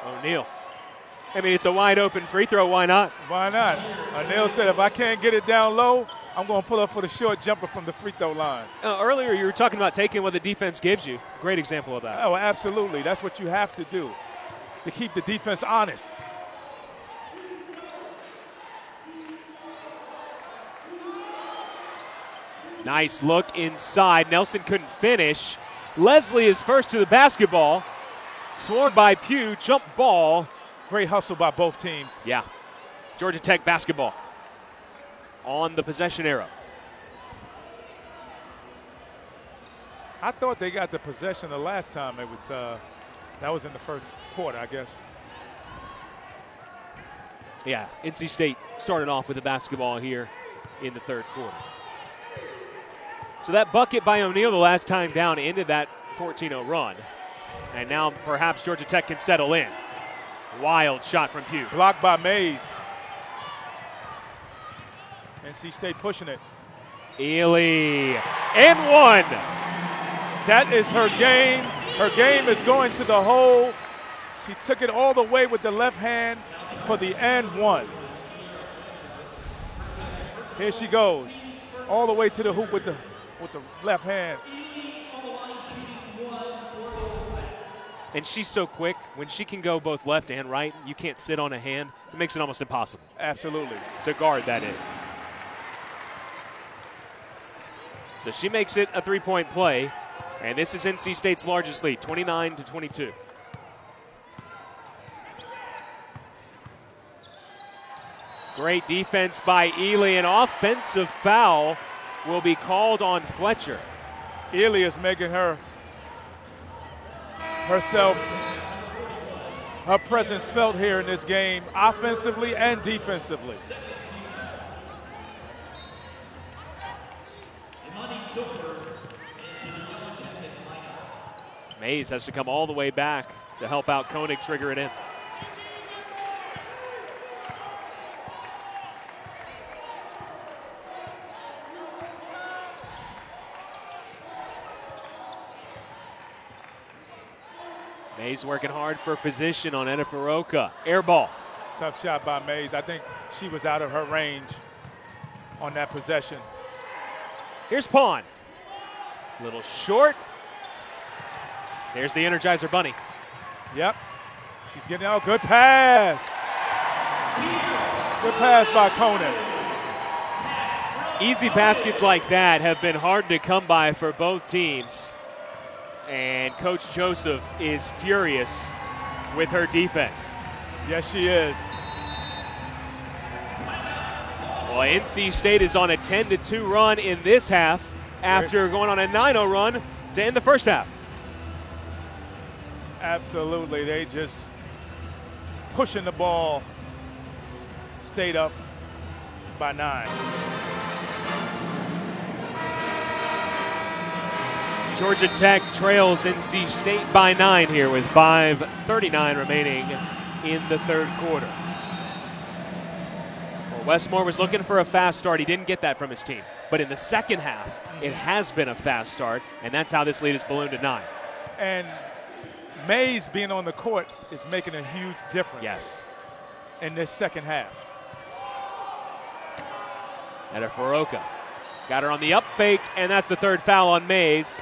O'Neal. I mean, it's a wide open free throw. Why not? Why not? O'Neal said, if I can't get it down low, I'm going to pull up for the short jumper from the free throw line. Earlier, you were talking about taking what the defense gives you. Great example of that. Oh, absolutely. That's what you have to do to keep the defense honest. Nice look inside. Nelson couldn't finish. Leslie is first to the basketball. Scored by Pugh. Jump ball. Great hustle by both teams. Yeah. Georgia Tech basketball on the possession arrow. I thought they got the possession the last time. It was that was in the first quarter, I guess. Yeah, NC State started off with the basketball here in the third quarter. So that bucket by O'Neal the last time down ended that 14-0 run. And now perhaps Georgia Tech can settle in. Wild shot from Pugh. Blocked by Mays. NC State pushing it. Ely, and one. That is her game. Her game is going to the hole. She took it all the way with the left hand for the and one. Here she goes. All the way to the hoop with the left hand. And she's so quick. When she can go both left and right, you can't sit on a hand. It makes it almost impossible. Absolutely. To guard, that is. So she makes it a three-point play. And this is NC State's largest lead, 29-22. Great defense by Ely. An offensive foul will be called on Fletcher. Ely is making herself, her presence felt here in this game, offensively and defensively. Mays has to come all the way back to help out Koenig trigger it in. Mays working hard for position on Edifaroka. Air ball. Tough shot by Mays. I think she was out of her range on that possession. Here's Pawn. Little short. There's the Energizer Bunny. Yep. She's getting out. Good pass. Good pass by Koenig. Easy baskets like that have been hard to come by for both teams. And Coach Joseph is furious with her defense. Yes, she is. Well, NC State is on a 10-2 run in this half after going on a 9-0 run to end the first half. Absolutely. They just pushing the ball. State up by 9. Georgia Tech trails NC State by 9 here with 5:39 remaining in the third quarter. Well, Westmore was looking for a fast start. He didn't get that from his team. But in the second half, it has been a fast start, and that's how this lead has ballooned to 9. And Mays being on the court is making a huge difference. Yes. In this second half. Edifaroka got her on the up fake, and that's the third foul on Mays.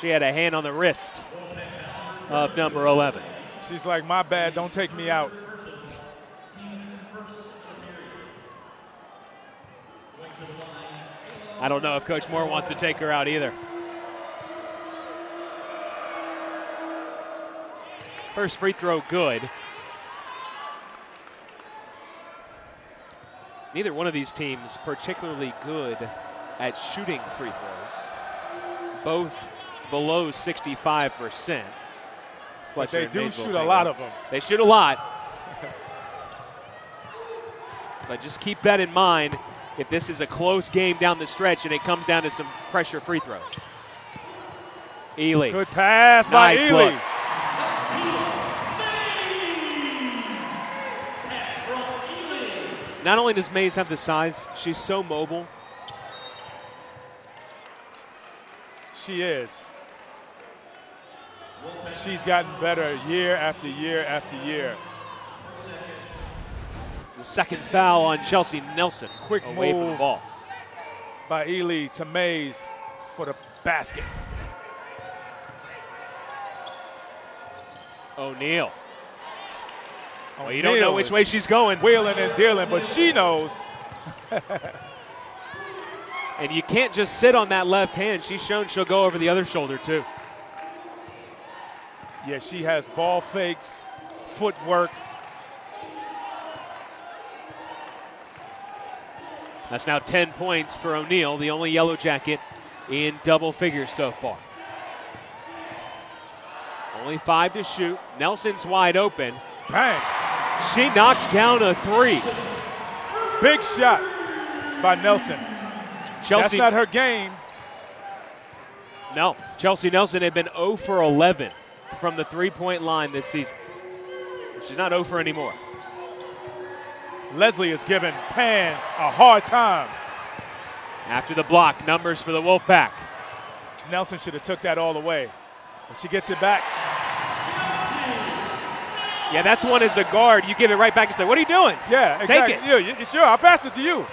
She had a hand on the wrist of number 11. She's like, my bad, don't take me out. I don't know if Coach Moore wants to take her out either. First free throw good. Neither one of these teams particularly good at shooting free throws. Both below 65%. But they do shoot a lot of them. They shoot a lot. But just keep that in mind if this is a close game down the stretch and it comes down to some pressure free throws. Ely. Good pass by Ely. Look. Not only does Mays have the size, she's so mobile. She is. She's gotten better year after year after year. It's the second foul on Chelsea Nelson. Quick away move from the ball by Ely to Mays for the basket. O'Neal. Well, you don't know which way she's going. Wheeling and dealing, but she knows. And you can't just sit on that left hand. She's shown she'll go over the other shoulder, too. Yeah, she has ball fakes, footwork. That's now 10 points for O'Neal, the only Yellow Jacket in double figures so far. Only 5 to shoot. Nelson's wide open. Bang. She knocks down a 3. Big shot by Nelson. Chelsea, that's not her game. No, Chelsea Nelson had been 0 for 11 from the three-point line this season. She's not 0 for anymore. Leslie is giving Pan a hard time. After the block, numbers for the Wolfpack. Nelson should have took that all away. But she gets it back. Yeah, that's one as a guard. You give it right back and say, what are you doing? Yeah, exactly. Take it. Yeah, sure, I'll pass it to you.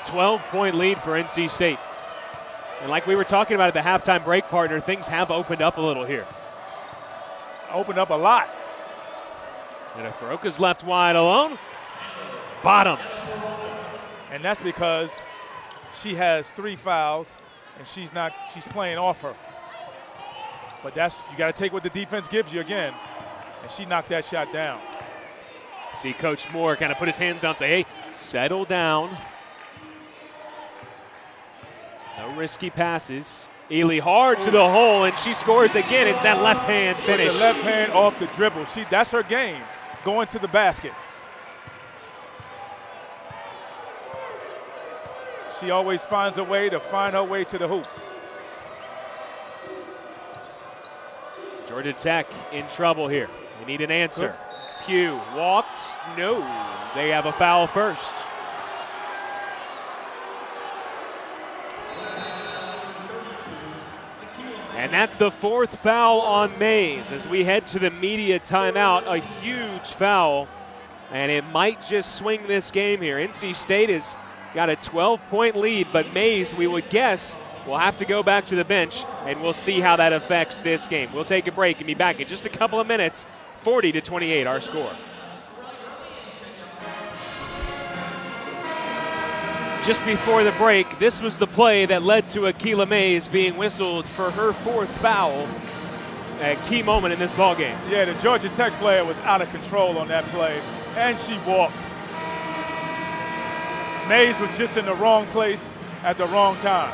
12-point lead for NC State. And like we were talking about at the halftime break, partner, things have opened up a little here. Opened up a lot. And if Faroka's left wide alone, bottoms. And that's because she has 3 fouls, and she's playing off her. But you got to take what the defense gives you again. And she knocked that shot down. See Coach Moore kind of put his hands down and say, hey, settle down. No risky passes. Ely hard to the hole, and she scores again. It's that left hand finish. With the left hand off the dribble. That's her game, going to the basket. She always finds a way to find her way to the hoop. Georgia Tech in trouble here. They need an answer. Pugh walked. No, they have a foul first. And that's the 4th foul on Mays as we head to the media timeout. A huge foul, and it might just swing this game here. NC State has got a 12-point lead, but Mays, we would guess, will have to go back to the bench, and we'll see how that affects this game. We'll take a break and be back in just a couple of minutes. 40-28, our score. Just before the break, this was the play that led to Akilah Mays being whistled for her 4th foul. A key moment in this ballgame. Yeah, the Georgia Tech player was out of control on that play, and she walked. Mays was just in the wrong place at the wrong time.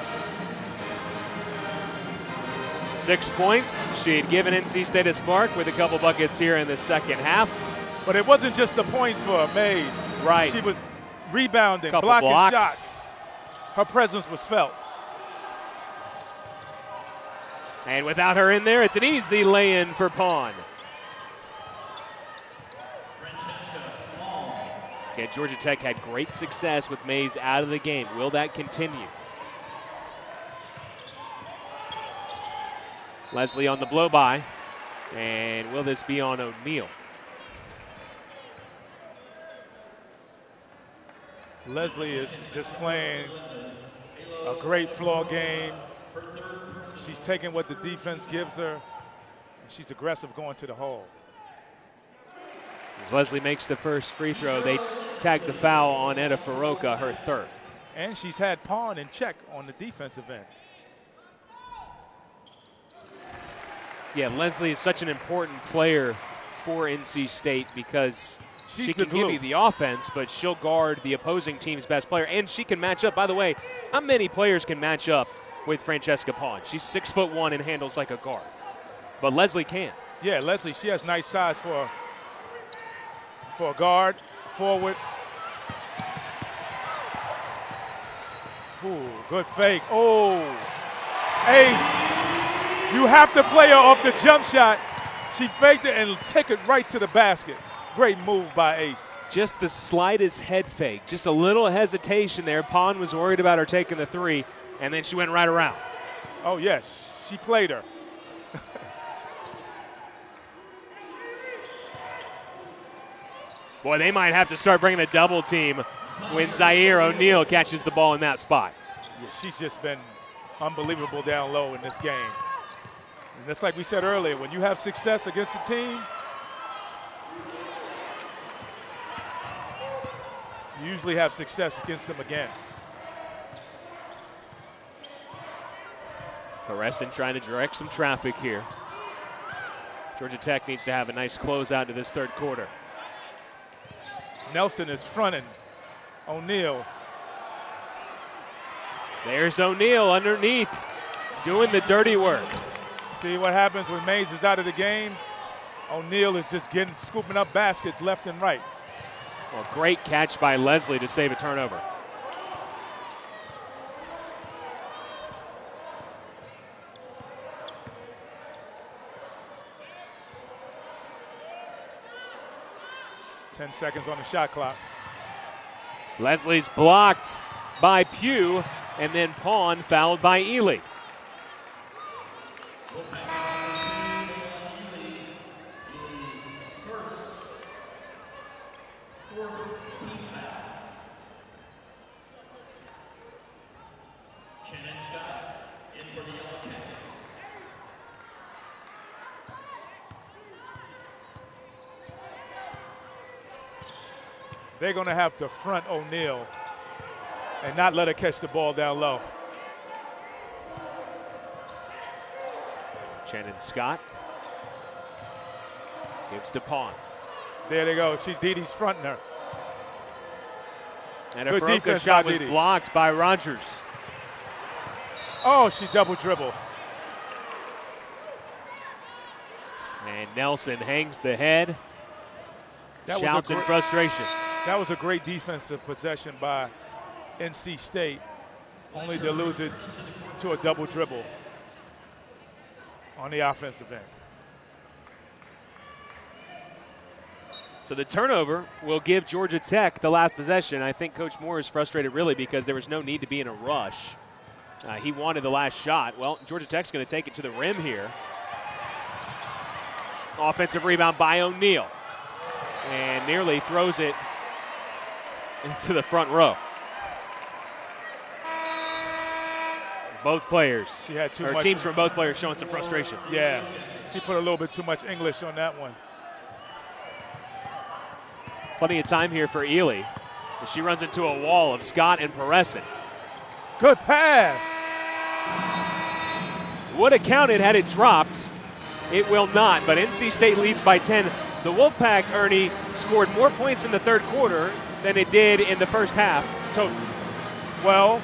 6 points. She had given NC State a spark with a couple buckets here in the second half. But it wasn't just the points for Mays. Right. She was rebounding, couple blocking blocks. shots. Her presence was felt. And without her in there, it's an easy lay-in for Pawn. Okay, Georgia Tech had great success with Mays out of the game. Will that continue? Leslie on the blow-by. And will this be on O'Neal? Leslie is just playing a great floor game. She's taking what the defense gives her, and she's aggressive going to the hole. As Leslie makes the first free throw, they tag the foul on Etta Faroka, her 3rd. And she's had Pawn in check on the defensive end. Yeah, Leslie is such an important player for NC State because she can give you the offense, but she'll guard the opposing team's best player, and she can match up. By the way, how many players can match up with Francesca Pawn? She's 6'1" and handles like a guard, but Leslie can. Yeah, Leslie, she has nice size for a guard, forward. Ooh, good fake. Oh, ace. You have to play her off the jump shot. She faked it and took it right to the basket. Great move by Ace. Just the slightest head fake, just a little hesitation there. Pond was worried about her taking the three, and then she went right around. Oh, yes, she played her. Boy, they might have to start bringing a double team when Zaire O'Neal catches the ball in that spot. Yeah, she's just been unbelievable down low in this game. And that's like we said earlier, when you have success against a team, you usually have success against them again. Peresin trying to direct some traffic here. Georgia Tech needs to have a nice closeout to this third quarter. Nelson is fronting O'Neal. There's O'Neal underneath, doing the dirty work. See what happens when Mays is out of the game? O'Neal is just scooping up baskets left and right. Well, great catch by Leslie to save a turnover. Ten seconds on the shot clock. Leslie's blocked by Pugh, and then Pawn fouled by Ely. They're going to have to front O'Neal and not let her catch the ball down low. Shannon Scott gives to Pawn. There they go. Didi's fronting her. And a Faroka shot was blocked by Rogers. Oh, she double dribbled. And Nelson hangs the head, shouts in frustration. That was a great defensive possession by NC State, only to lose it to a double dribble on the offensive end. So the turnover will give Georgia Tech the last possession. I think Coach Moore is frustrated really because there was no need to be in a rush. He wanted the last shot. Well, Georgia Tech's going to take it to the rim here. Offensive rebound by O'Neal. And nearly throws it into the front row. Both players, teams from both players showing some frustration. Yeah, she put a little bit too much English on that one. Plenty of time here for Ely. She runs into a wall of Scott and Peresin. Good pass. Would have counted had it dropped. It will not, but NC State leads by 10. The Wolfpack, Ernie, scored more points in the third quarter than it did in the first half total. Well,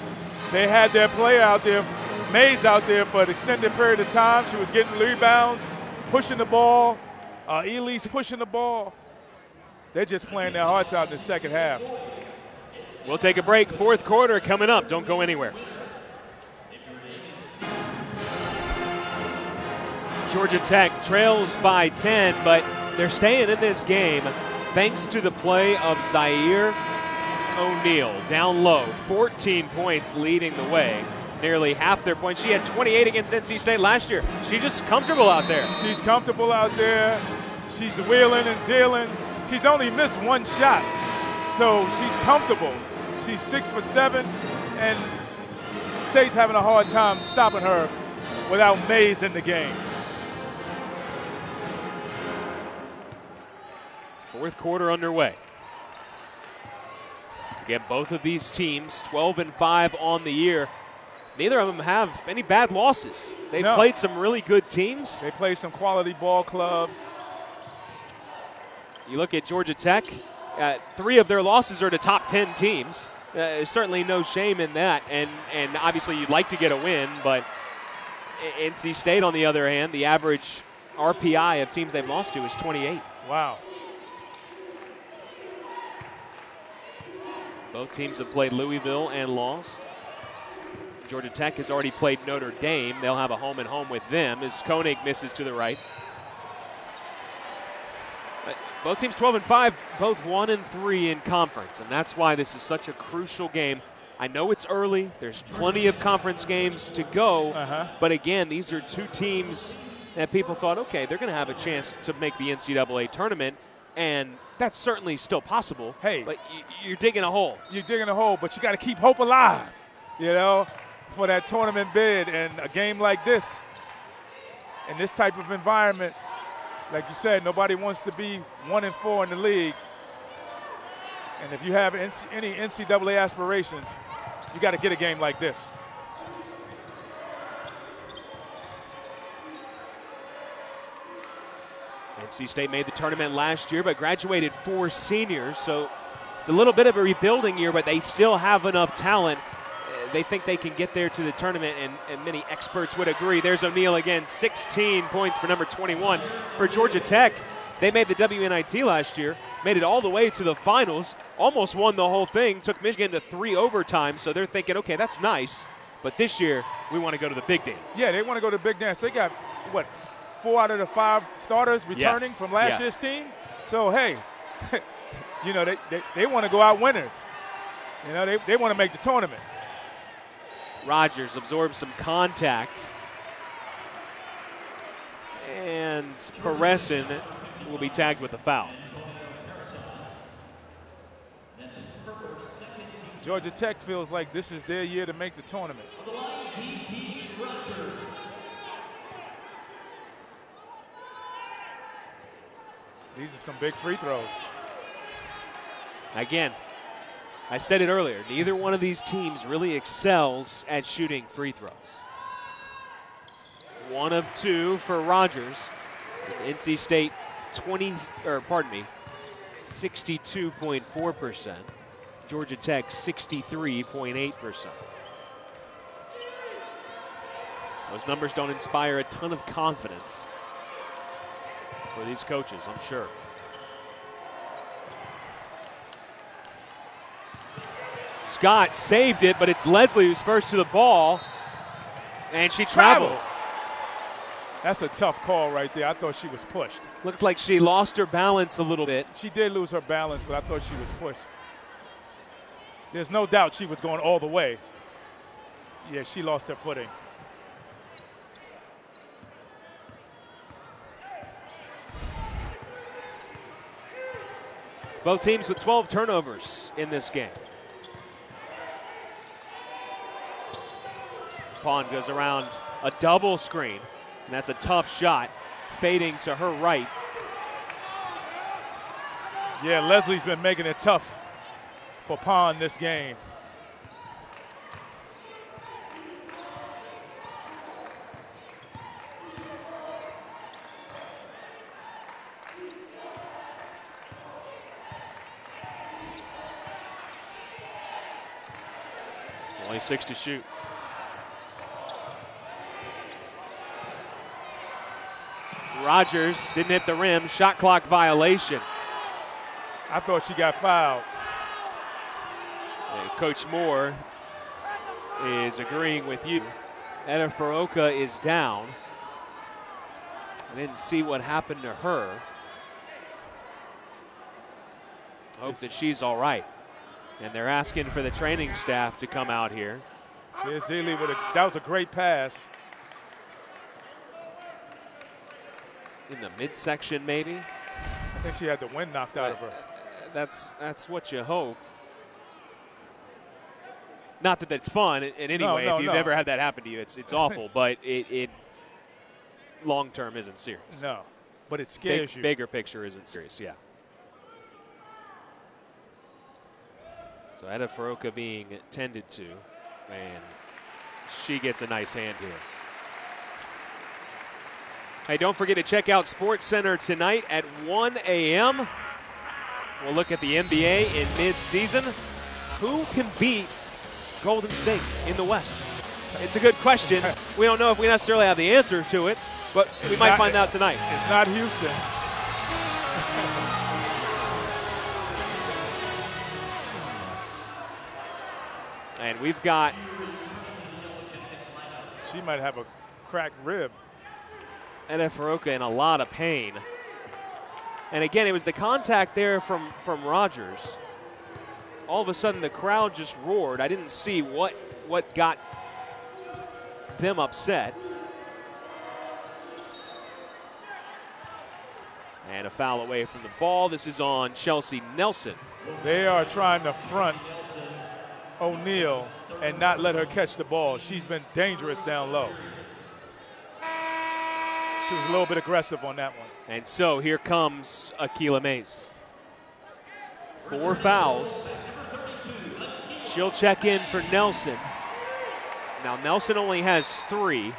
they had their player out there, Mays out there for an extended period of time. She was getting rebounds, pushing the ball. Ely's pushing the ball. They're just playing their hearts out in the second half. We'll take a break. Fourth quarter coming up. Don't go anywhere. Georgia Tech trails by 10, but they're staying in this game thanks to the play of Zaire O'Neal down low. 14 points leading the way. Nearly half their points. She had 28 against NC State last year. She's just comfortable out there. She's comfortable out there. She's wheeling and dealing. She's only missed one shot, so she's comfortable. She's 6 for 7, and State's having a hard time stopping her without Mays in the game. Fourth quarter underway. Again, both of these teams 12-5 on the year. Neither of them have any bad losses. They've played some really good teams. They played some quality ball clubs. You look at Georgia Tech, 3 of their losses are to top 10 teams. Certainly no shame in that, and obviously you'd like to get a win, but NC State, on the other hand, the average RPI of teams they've lost to is 28. Wow. Both teams have played Louisville and lost. Georgia Tech has already played Notre Dame. They'll have a home and home with them as Koenig misses to the right. Both teams 12-5, both 1-3 in conference, and that's why this is such a crucial game. I know it's early. There's plenty of conference games to go, but again, these are two teams that people thought, okay, they're going to have a chance to make the NCAA tournament, and that's certainly still possible. Hey, but you're digging a hole. You're digging a hole, but you got to keep hope alive, you know, for that tournament bid. And a game like this, in this type of environment, like you said, nobody wants to be 1-4 in the league. And if you have any NCAA aspirations, you got to get a game like this. NC State made the tournament last year, but graduated 4 seniors, so it's a little bit of a rebuilding year, but they still have enough talent. They think they can get there to the tournament, and many experts would agree. There's O'Neal again, 16 points for number 21. For Georgia Tech, they made the WNIT last year, made it all the way to the finals, almost won the whole thing, took Michigan to 3 overtimes, so they're thinking, okay, that's nice, but this year we want to go to the big dance. Yeah, they want to go to the big dance. They got, what, 4 out of the 5 starters returning from last year's team. So, hey, you know, they want to go out winners. You know, they want to make the tournament. Rogers absorbs some contact. And Peresin will be tagged with a foul. Georgia Tech feels like this is their year to make the tournament. These are some big free throws. Again, I said it earlier, neither one of these teams really excels at shooting free throws. 1 of 2 for Rogers. NC State 62.4%. Georgia Tech 63.8%. Those numbers don't inspire a ton of confidence for these coaches, I'm sure. Scott saved it, but it's Leslie who's first to the ball, and she traveled. That's a tough call right there. I thought she was pushed. Looked like she lost her balance a little bit. She did lose her balance, but I thought she was pushed. There's no doubt she was going all the way. Yeah, she lost her footing. Both teams with 12 turnovers in this game. Pond goes around a double screen, and that's a tough shot, fading to her right. Yeah, Leslie's been making it tough for Pond this game. Only 6 to shoot. Rogers didn't hit the rim. Shot clock violation. I thought she got fouled. And Coach Moore is agreeing with you. Etta Faroka is down. I didn't see what happened to her. Hope that she's all right. And they're asking for the training staff to come out here. Here's Ely with that was a great pass. In the midsection, maybe? I think she had the wind knocked out of her. That's what you hope. Not that that's fun in any way. If you've ever had that happen to you, it's awful. But it long term isn't serious. No, but it scares you. Bigger picture isn't serious. Yeah. So Etta Faroka being tended to, and she gets a nice hand here. Hey, don't forget to check out SportsCenter tonight at 1 a.m. We'll look at the NBA in mid-season. Who can beat Golden State in the West? It's a good question. We don't know if we necessarily have the answer to it, but we might find out tonight. It's not Houston. And we've got. She might have a cracked rib. Eda Faroka in a lot of pain. And again, it was the contact there from Rogers. All of a sudden, the crowd just roared. I didn't see what got them upset. And a foul away from the ball. This is on Chelsea Nelson. They are trying to front O'Neal and not let her catch the ball. She's been dangerous down low. She was a little bit aggressive on that one. And so here comes Akila Mays. 4 fouls. She'll check in for Nelson. Now Nelson only has 3.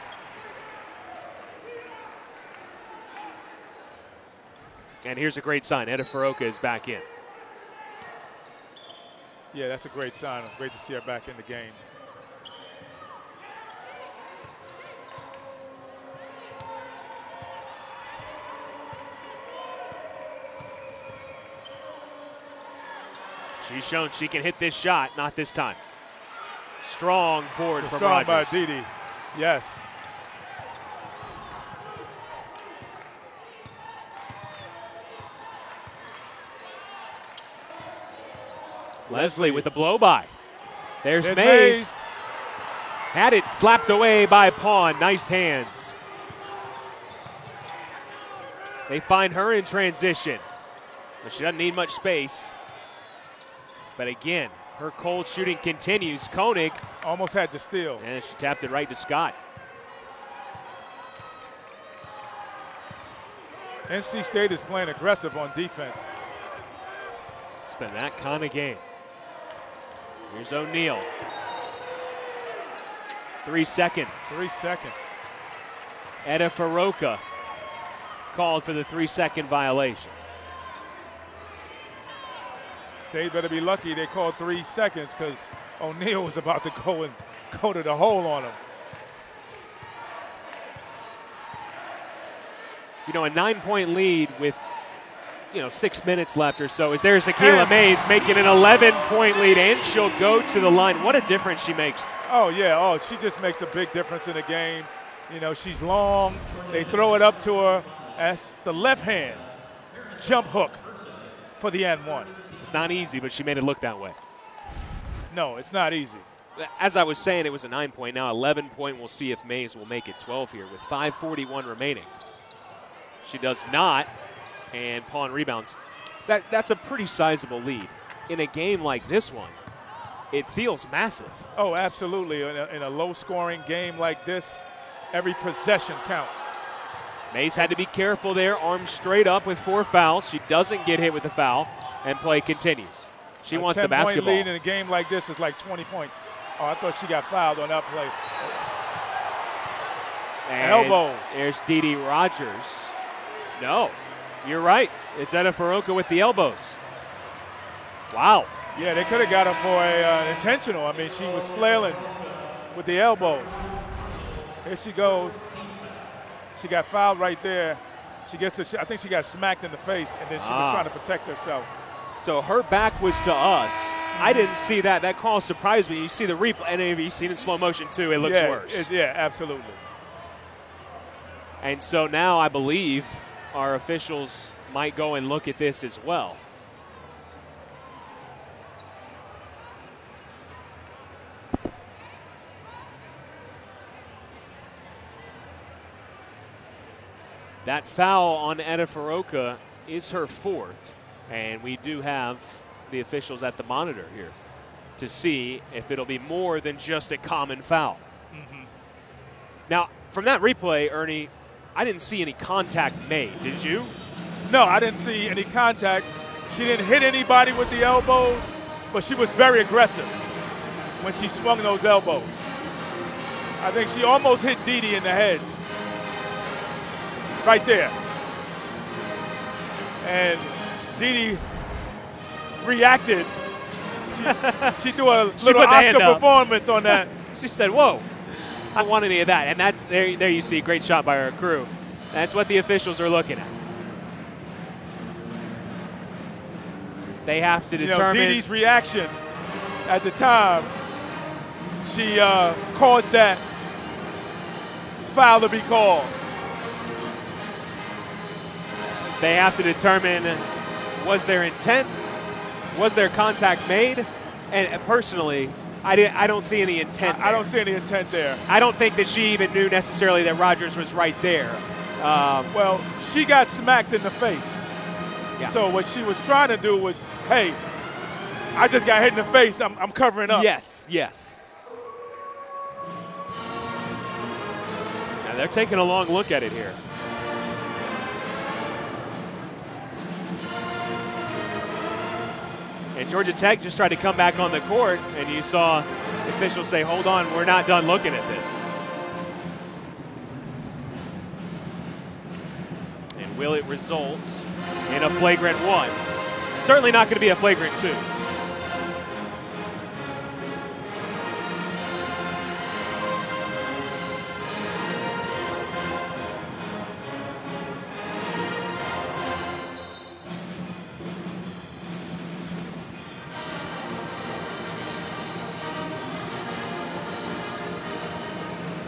And here's a great sign. Eda Faroka is back in. Yeah, that's a great sign. Great to see her back in the game. She's shown she can hit this shot, not this time. Strong board from Strong Rogers. by Didi. Yes. Leslie with the blow by. There's Mays. Mays. Had it slapped away by Pawn. Nice hands. They find her in transition, but she doesn't need much space. But again, her cold shooting continues. Koenig almost had to steal. And she tapped it right to Scott. NC State is playing aggressive on defense. It's been that kind of game. Here's O'Neal. 3 seconds. 3 seconds. Eda Faroka called for the 3-second violation. State better be lucky they called 3 seconds because O'Neal was about to go to the hole on him. You know, a 9-point lead with 6 minutes left or so. As there's Akila Mays making an 11-point lead, and she'll go to the line. What a difference she makes. Oh, yeah. Oh, she just makes a big difference in the game. You know, she's long. They throw it up to her as the left hand jump hook for the N1. It's not easy, but she made it look that way. No, it's not easy. As I was saying, it was a 9-point. Now 11-point. We'll see if Mays will make it 12 here with 5:41 remaining. She does not, and Pawn rebounds. That's a pretty sizable lead. In a game like this one, it feels massive. Oh, absolutely. In a low-scoring game like this, every possession counts. Mays had to be careful there, arms straight up with 4 fouls. She doesn't get hit with the foul, and play continues. She wants the basketball. A 10-point lead in a game like this is like 20 points. Oh, I thought she got fouled on that play. And elbows. There's Didi Rogers. No, you're right. It's Eda Faroka with the elbows. Wow. Yeah, they could have got her for an intentional. I mean, she was flailing with the elbows. Here she goes. She got fouled right there. She gets I think she got smacked in the face, and then she was trying to protect herself. So her back was to us. I didn't see that. That call surprised me. You see the replay, and if you've seen it in slow motion too, it looks worse. Yeah, absolutely. And so now I believe our officials might go and look at this as well. That foul on Eda Faroka is her 4th, and we do have the officials at the monitor here to see if it'll be more than just a common foul. Mm-hmm. Now, from that replay, Ernie, I didn't see any contact made. Did you? No, I didn't see any contact. She didn't hit anybody with the elbows, but she was very aggressive when she swung those elbows. I think she almost hit Didi in the head. Right there. And Didi reacted. She threw a little Oscar performance on that. She said, whoa, I don't want any of that. And that's there you see, great shot by our crew. That's what the officials are looking at. They have to determine. Didi's reaction at the time she caused that foul to be called. They have to determine, was there intent? Was there contact made? And personally, I don't see any intent there. I don't see any intent there. I don't think that she even knew necessarily that Rogers was right there. Well, she got smacked in the face. Yeah. So what she was trying to do was, hey, I just got hit in the face. I'm covering up. Yes, yes. Now they're taking a long look at it here. And Georgia Tech just tried to come back on the court, and you saw officials say, hold on, we're not done looking at this. And will it result in a flagrant 1? Certainly not going to be a flagrant 2.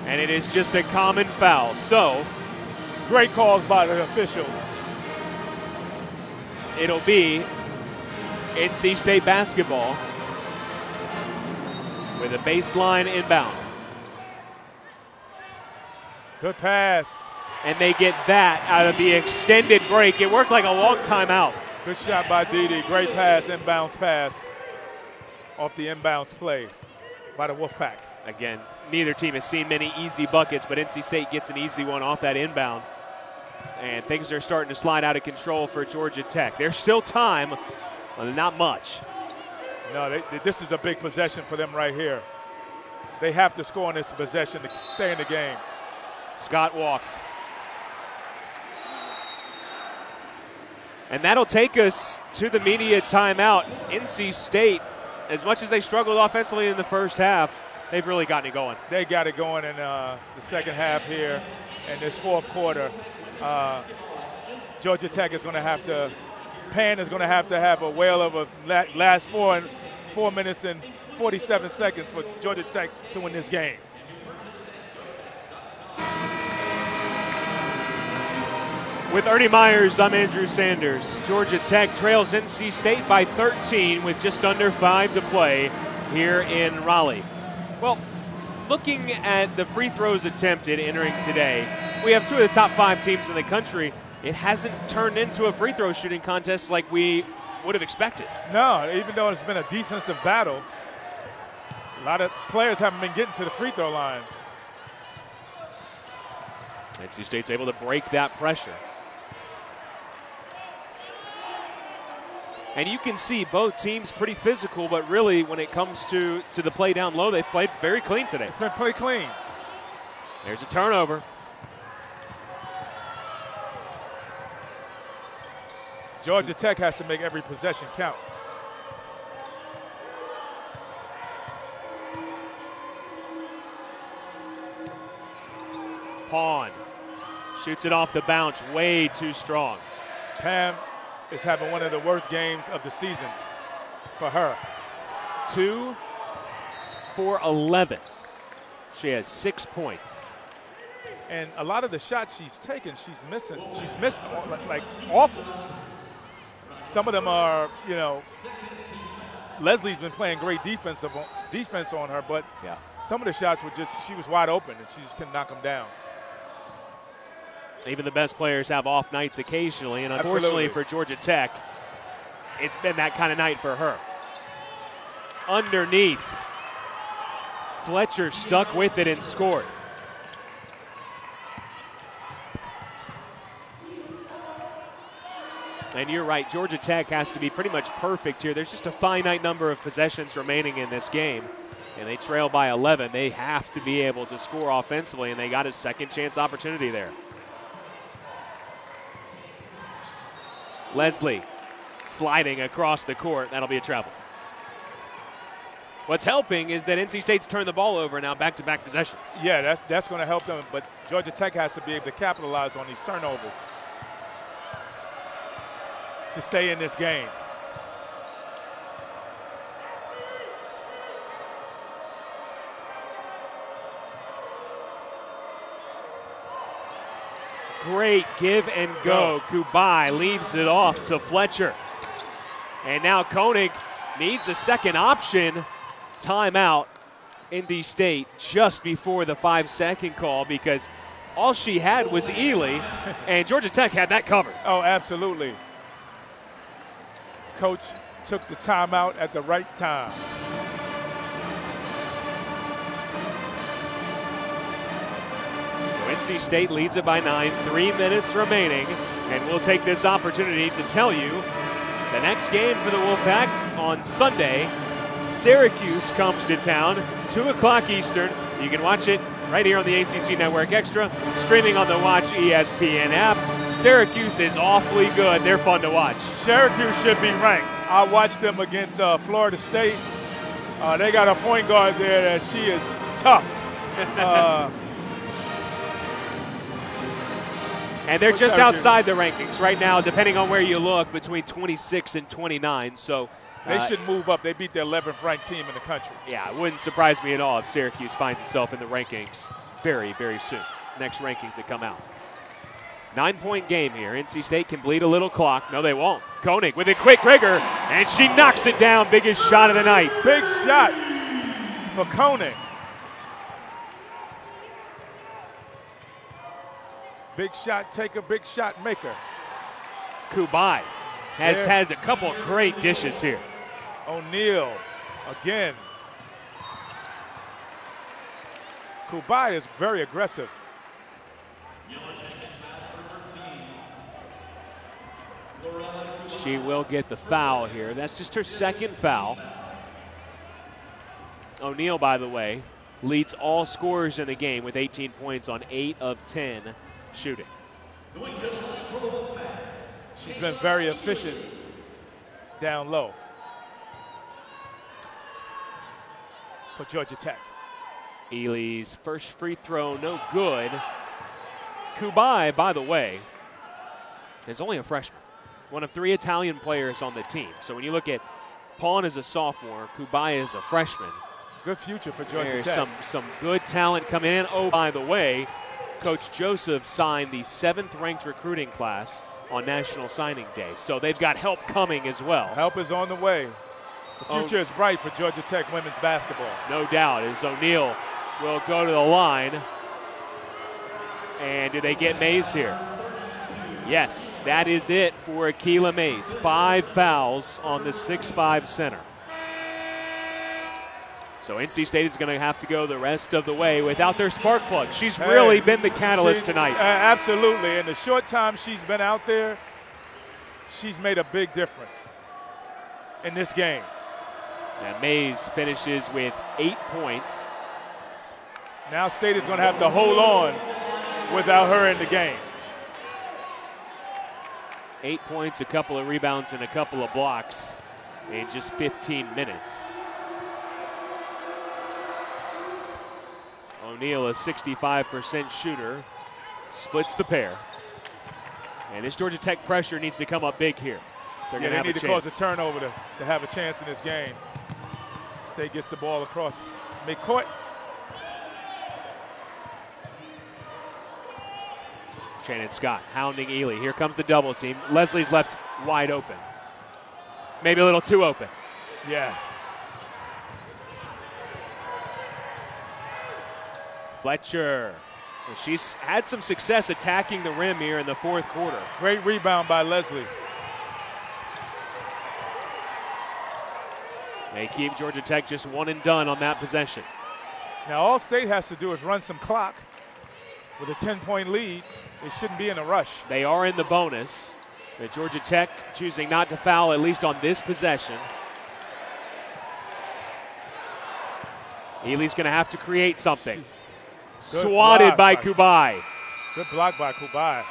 And it is just a common foul. So, great calls by the officials. It'll be NC State basketball with a baseline inbound. Good pass. And they get that out of the extended break. It worked like a long timeout. Good shot by Didi. Great pass, inbounds pass off the inbounds play by the Wolfpack. Again, neither team has seen many easy buckets, but NC State gets an easy one off that inbound. And things are starting to slide out of control for Georgia Tech. There's still time, but not much. No, this is a big possession for them right here. They have to score on this possession to stay in the game. Scott walked. And that'll take us to the media timeout. NC State, as much as they struggled offensively in the first half, they've really gotten it going. They got it going in the second half here. And this fourth quarter, Georgia Tech is going to have to, Pan is going to have a whale of a last 4 minutes and 47 seconds for Georgia Tech to win this game. With Ernie Myers, I'm Andrew Sanders. Georgia Tech trails NC State by 13 with just under 5 to play here in Raleigh. Well, looking at the free throws attempted entering today, we have 2 of the top 5 teams in the country. It hasn't turned into a free throw shooting contest like we would have expected. No, even though it's been a defensive battle, a lot of players haven't been getting to the free throw line. NC State's able to break that pressure. And you can see both teams pretty physical, but really when it comes to the play down low, they played very clean today. It's been pretty clean. There's a turnover. Georgia Tech has to make every possession count. Pawn shoots it off the bounce, way too strong. Pam is having one of the worst games of the season for her. 2 for 11. She has 6 points. And a lot of the shots she's taken, she's missing. She's missed like awful. Some of them are, you know, Leslie's been playing great defense on her, but yeah, some of the shots were just, she was wide open and she just couldn't knock them down. Even the best players have off nights occasionally, and unfortunately for Georgia Tech, it's been that kind of night for her. Underneath, Fletcher stuck with it and scored. And you're right, Georgia Tech has to be pretty much perfect here. There's just a finite number of possessions remaining in this game, and they trail by 11. They have to be able to score offensively, and they got a second chance opportunity there. Leslie sliding across the court. That'll be a travel. What's helping is that NC State's turned the ball over now, back-to-back possessions. Yeah, that's going to help them, but Georgia Tech has to be able to capitalize on these turnovers to stay in this game. great give and go. Kubai leaves it off to Fletcher. And now Koenig needs a second option. Timeout, NC State, just before the 5-second call, because all she had was Ely, and Georgia Tech had that covered. Oh, absolutely. Coach took the timeout at the right time. So NC State leads it by 9, 3 minutes remaining, and we'll take this opportunity to tell you the next game for the Wolfpack on Sunday. Syracuse comes to town, 2 o'clock Eastern. You can watch it right here on the ACC Network Extra, streaming on the Watch ESPN app. Syracuse is awfully good. They're fun to watch. Syracuse should be ranked. I watched them against Florida State. They got a point guard there that she is tough. And they're just outside the rankings right now, depending on where you look, between 26 and 29. So they should move up. They beat the 11th ranked team in the country. Yeah, it wouldn't surprise me at all if Syracuse finds itself in the rankings very, very soon. Next rankings that come out. 9-point game here. NC State can bleed a little clock. No, they won't. Koenig with a quick rigger, and she knocks it down. Biggest shot of the night. Big shot for Koenig. Big shot taker, big shot maker. Kubai has had a couple of great dishes here. O'Neal again. Kubai is very aggressive. She will get the foul here. That's just her second foul. O'Neal, by the way, leads all scorers in the game with 18 points on 8 of 10 shooting. She's been very efficient down low for Georgia Tech. Ely's first free throw, no good. Kubai, by the way, is only a freshman. One of 3 Italian players on the team. So when you look at Pawn as a sophomore, Kubai is a freshman. Good future for Georgia There's Tech. some good talent coming in. Oh, by the way, Coach Joseph signed the 7th ranked recruiting class on National Signing Day. So they've got help coming as well. Help is on the way. The future is bright for Georgia Tech women's basketball. No doubt, as O'Neal will go to the line. And do they get Mays here? Yes, that is it for Akila Mays. 5 fouls on the 6'5" center. So NC State is going to have to go the rest of the way without their spark plug. She's really been the catalyst tonight. Absolutely. In the short time she's been out there, she's made a big difference in this game. And Mays finishes with 8 points. Now State is going to have to hold on without her in the game. 8 points, a couple of rebounds, and a couple of blocks in just 15 minutes. O'Neal, a 65% shooter, splits the pair. And this Georgia Tech pressure needs to come up big here. They're going to have a chance. They need to cause a turnover to have a chance in this game. State gets the ball across midcourt. Shannon Scott hounding Ely. Here comes the double team. Leslie's left wide open. Maybe a little too open. Yeah. Fletcher. She's had some success attacking the rim here in the 4th quarter. Great rebound by Leslie. They keep Georgia Tech just 1 and done on that possession. Now all State has to do is run some clock. With a 10-point lead, they shouldn't be in a rush. They are in the bonus. But Georgia Tech choosing not to foul, at least on this possession. Ely's going to have to create something. Swatted by Kubai. Good block by Kubai.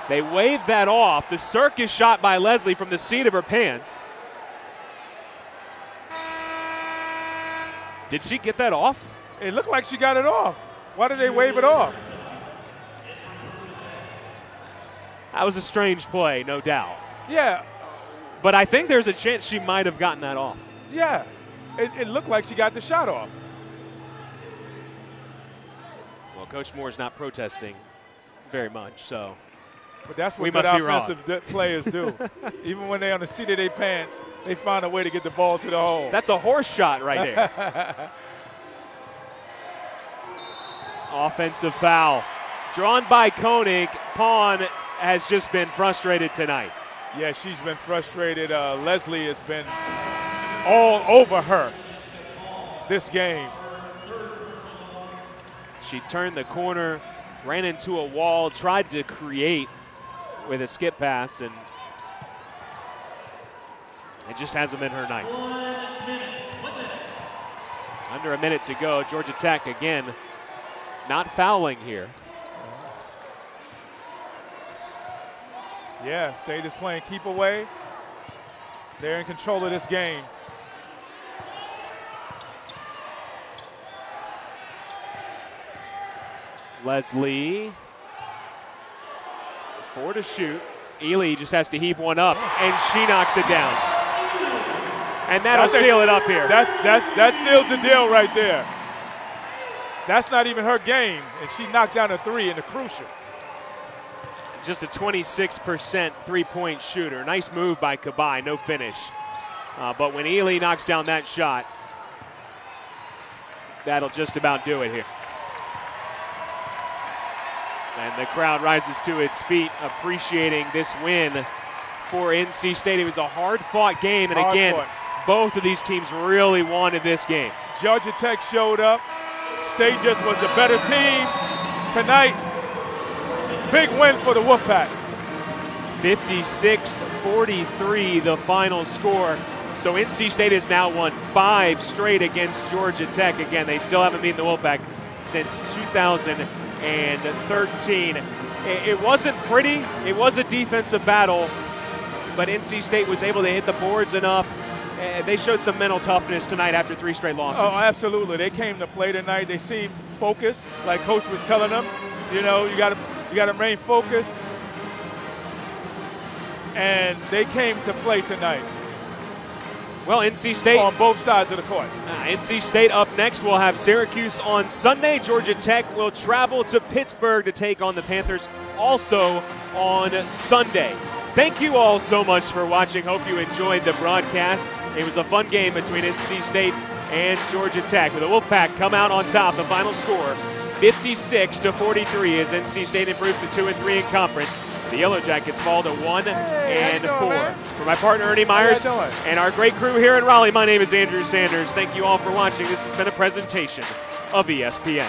They waved that off. The circus shot by Leslie from the seat of her pants. Did she get that off? It looked like she got it off. Why did they wave it off? That was a strange play, no doubt. Yeah. But I think there's a chance she might have gotten that off. Yeah. It looked like she got the shot off. Well, Coach Moore's not protesting very much. So but that's what we good must be wrong. offensive players do. Even when they're on the seat of their pants, they find a way to get the ball to the hole. That's a horse shot right there. Offensive foul. Drawn by Koenig. Pawn has just been frustrated tonight. Yeah, she's been frustrated. Leslie has been all over her this game. She turned the corner, ran into a wall, tried to create with a skip pass, and it just hasn't been her night. Under a minute to go. Georgia Tech again not fouling here. Yeah, State is playing keep away. They're in control of this game. Leslie, 4 to shoot. Ely just has to heave one up, and she knocks it down. And that'll seal it up here. That seals the deal right there. That's not even her game, and she knocked down a 3 in the crucial. Just a 26% three-point shooter. Nice move by Kabai, no finish. But when Ely knocks down that shot, that'll just about do it here. And the crowd rises to its feet, appreciating this win for NC State. It was a hard-fought game, and again, both of these teams really wanted this game. Georgia Tech showed up. State just was the better team tonight. Big win for the Wolfpack. 56-43 the final score. So NC State has now won 5 straight against Georgia Tech. Again, they still haven't beaten the Wolfpack since 2013. It wasn't pretty. It was a defensive battle, but NC State was able to hit the boards enough. They showed some mental toughness tonight after 3 straight losses. Oh, absolutely. They came to play tonight. They seemed focused, like Coach was telling them. You know, you got to remain focused. And they came to play tonight. Well, NC State on both sides of the court. NC State up next. We'll have Syracuse on Sunday. Georgia Tech will travel to Pittsburgh to take on the Panthers also on Sunday. Thank you all so much for watching. Hope you enjoyed the broadcast. It was a fun game between NC State and Georgia Tech. With the Wolfpack come out on top, the final score 56-43 as NC State improves to 2-3 in conference. The Yellow Jackets fall to 1-4. For my partner Ernie Myers and our great crew here in Raleigh, my name is Andrew Sanders. Thank you all for watching. This has been a presentation of ESPN.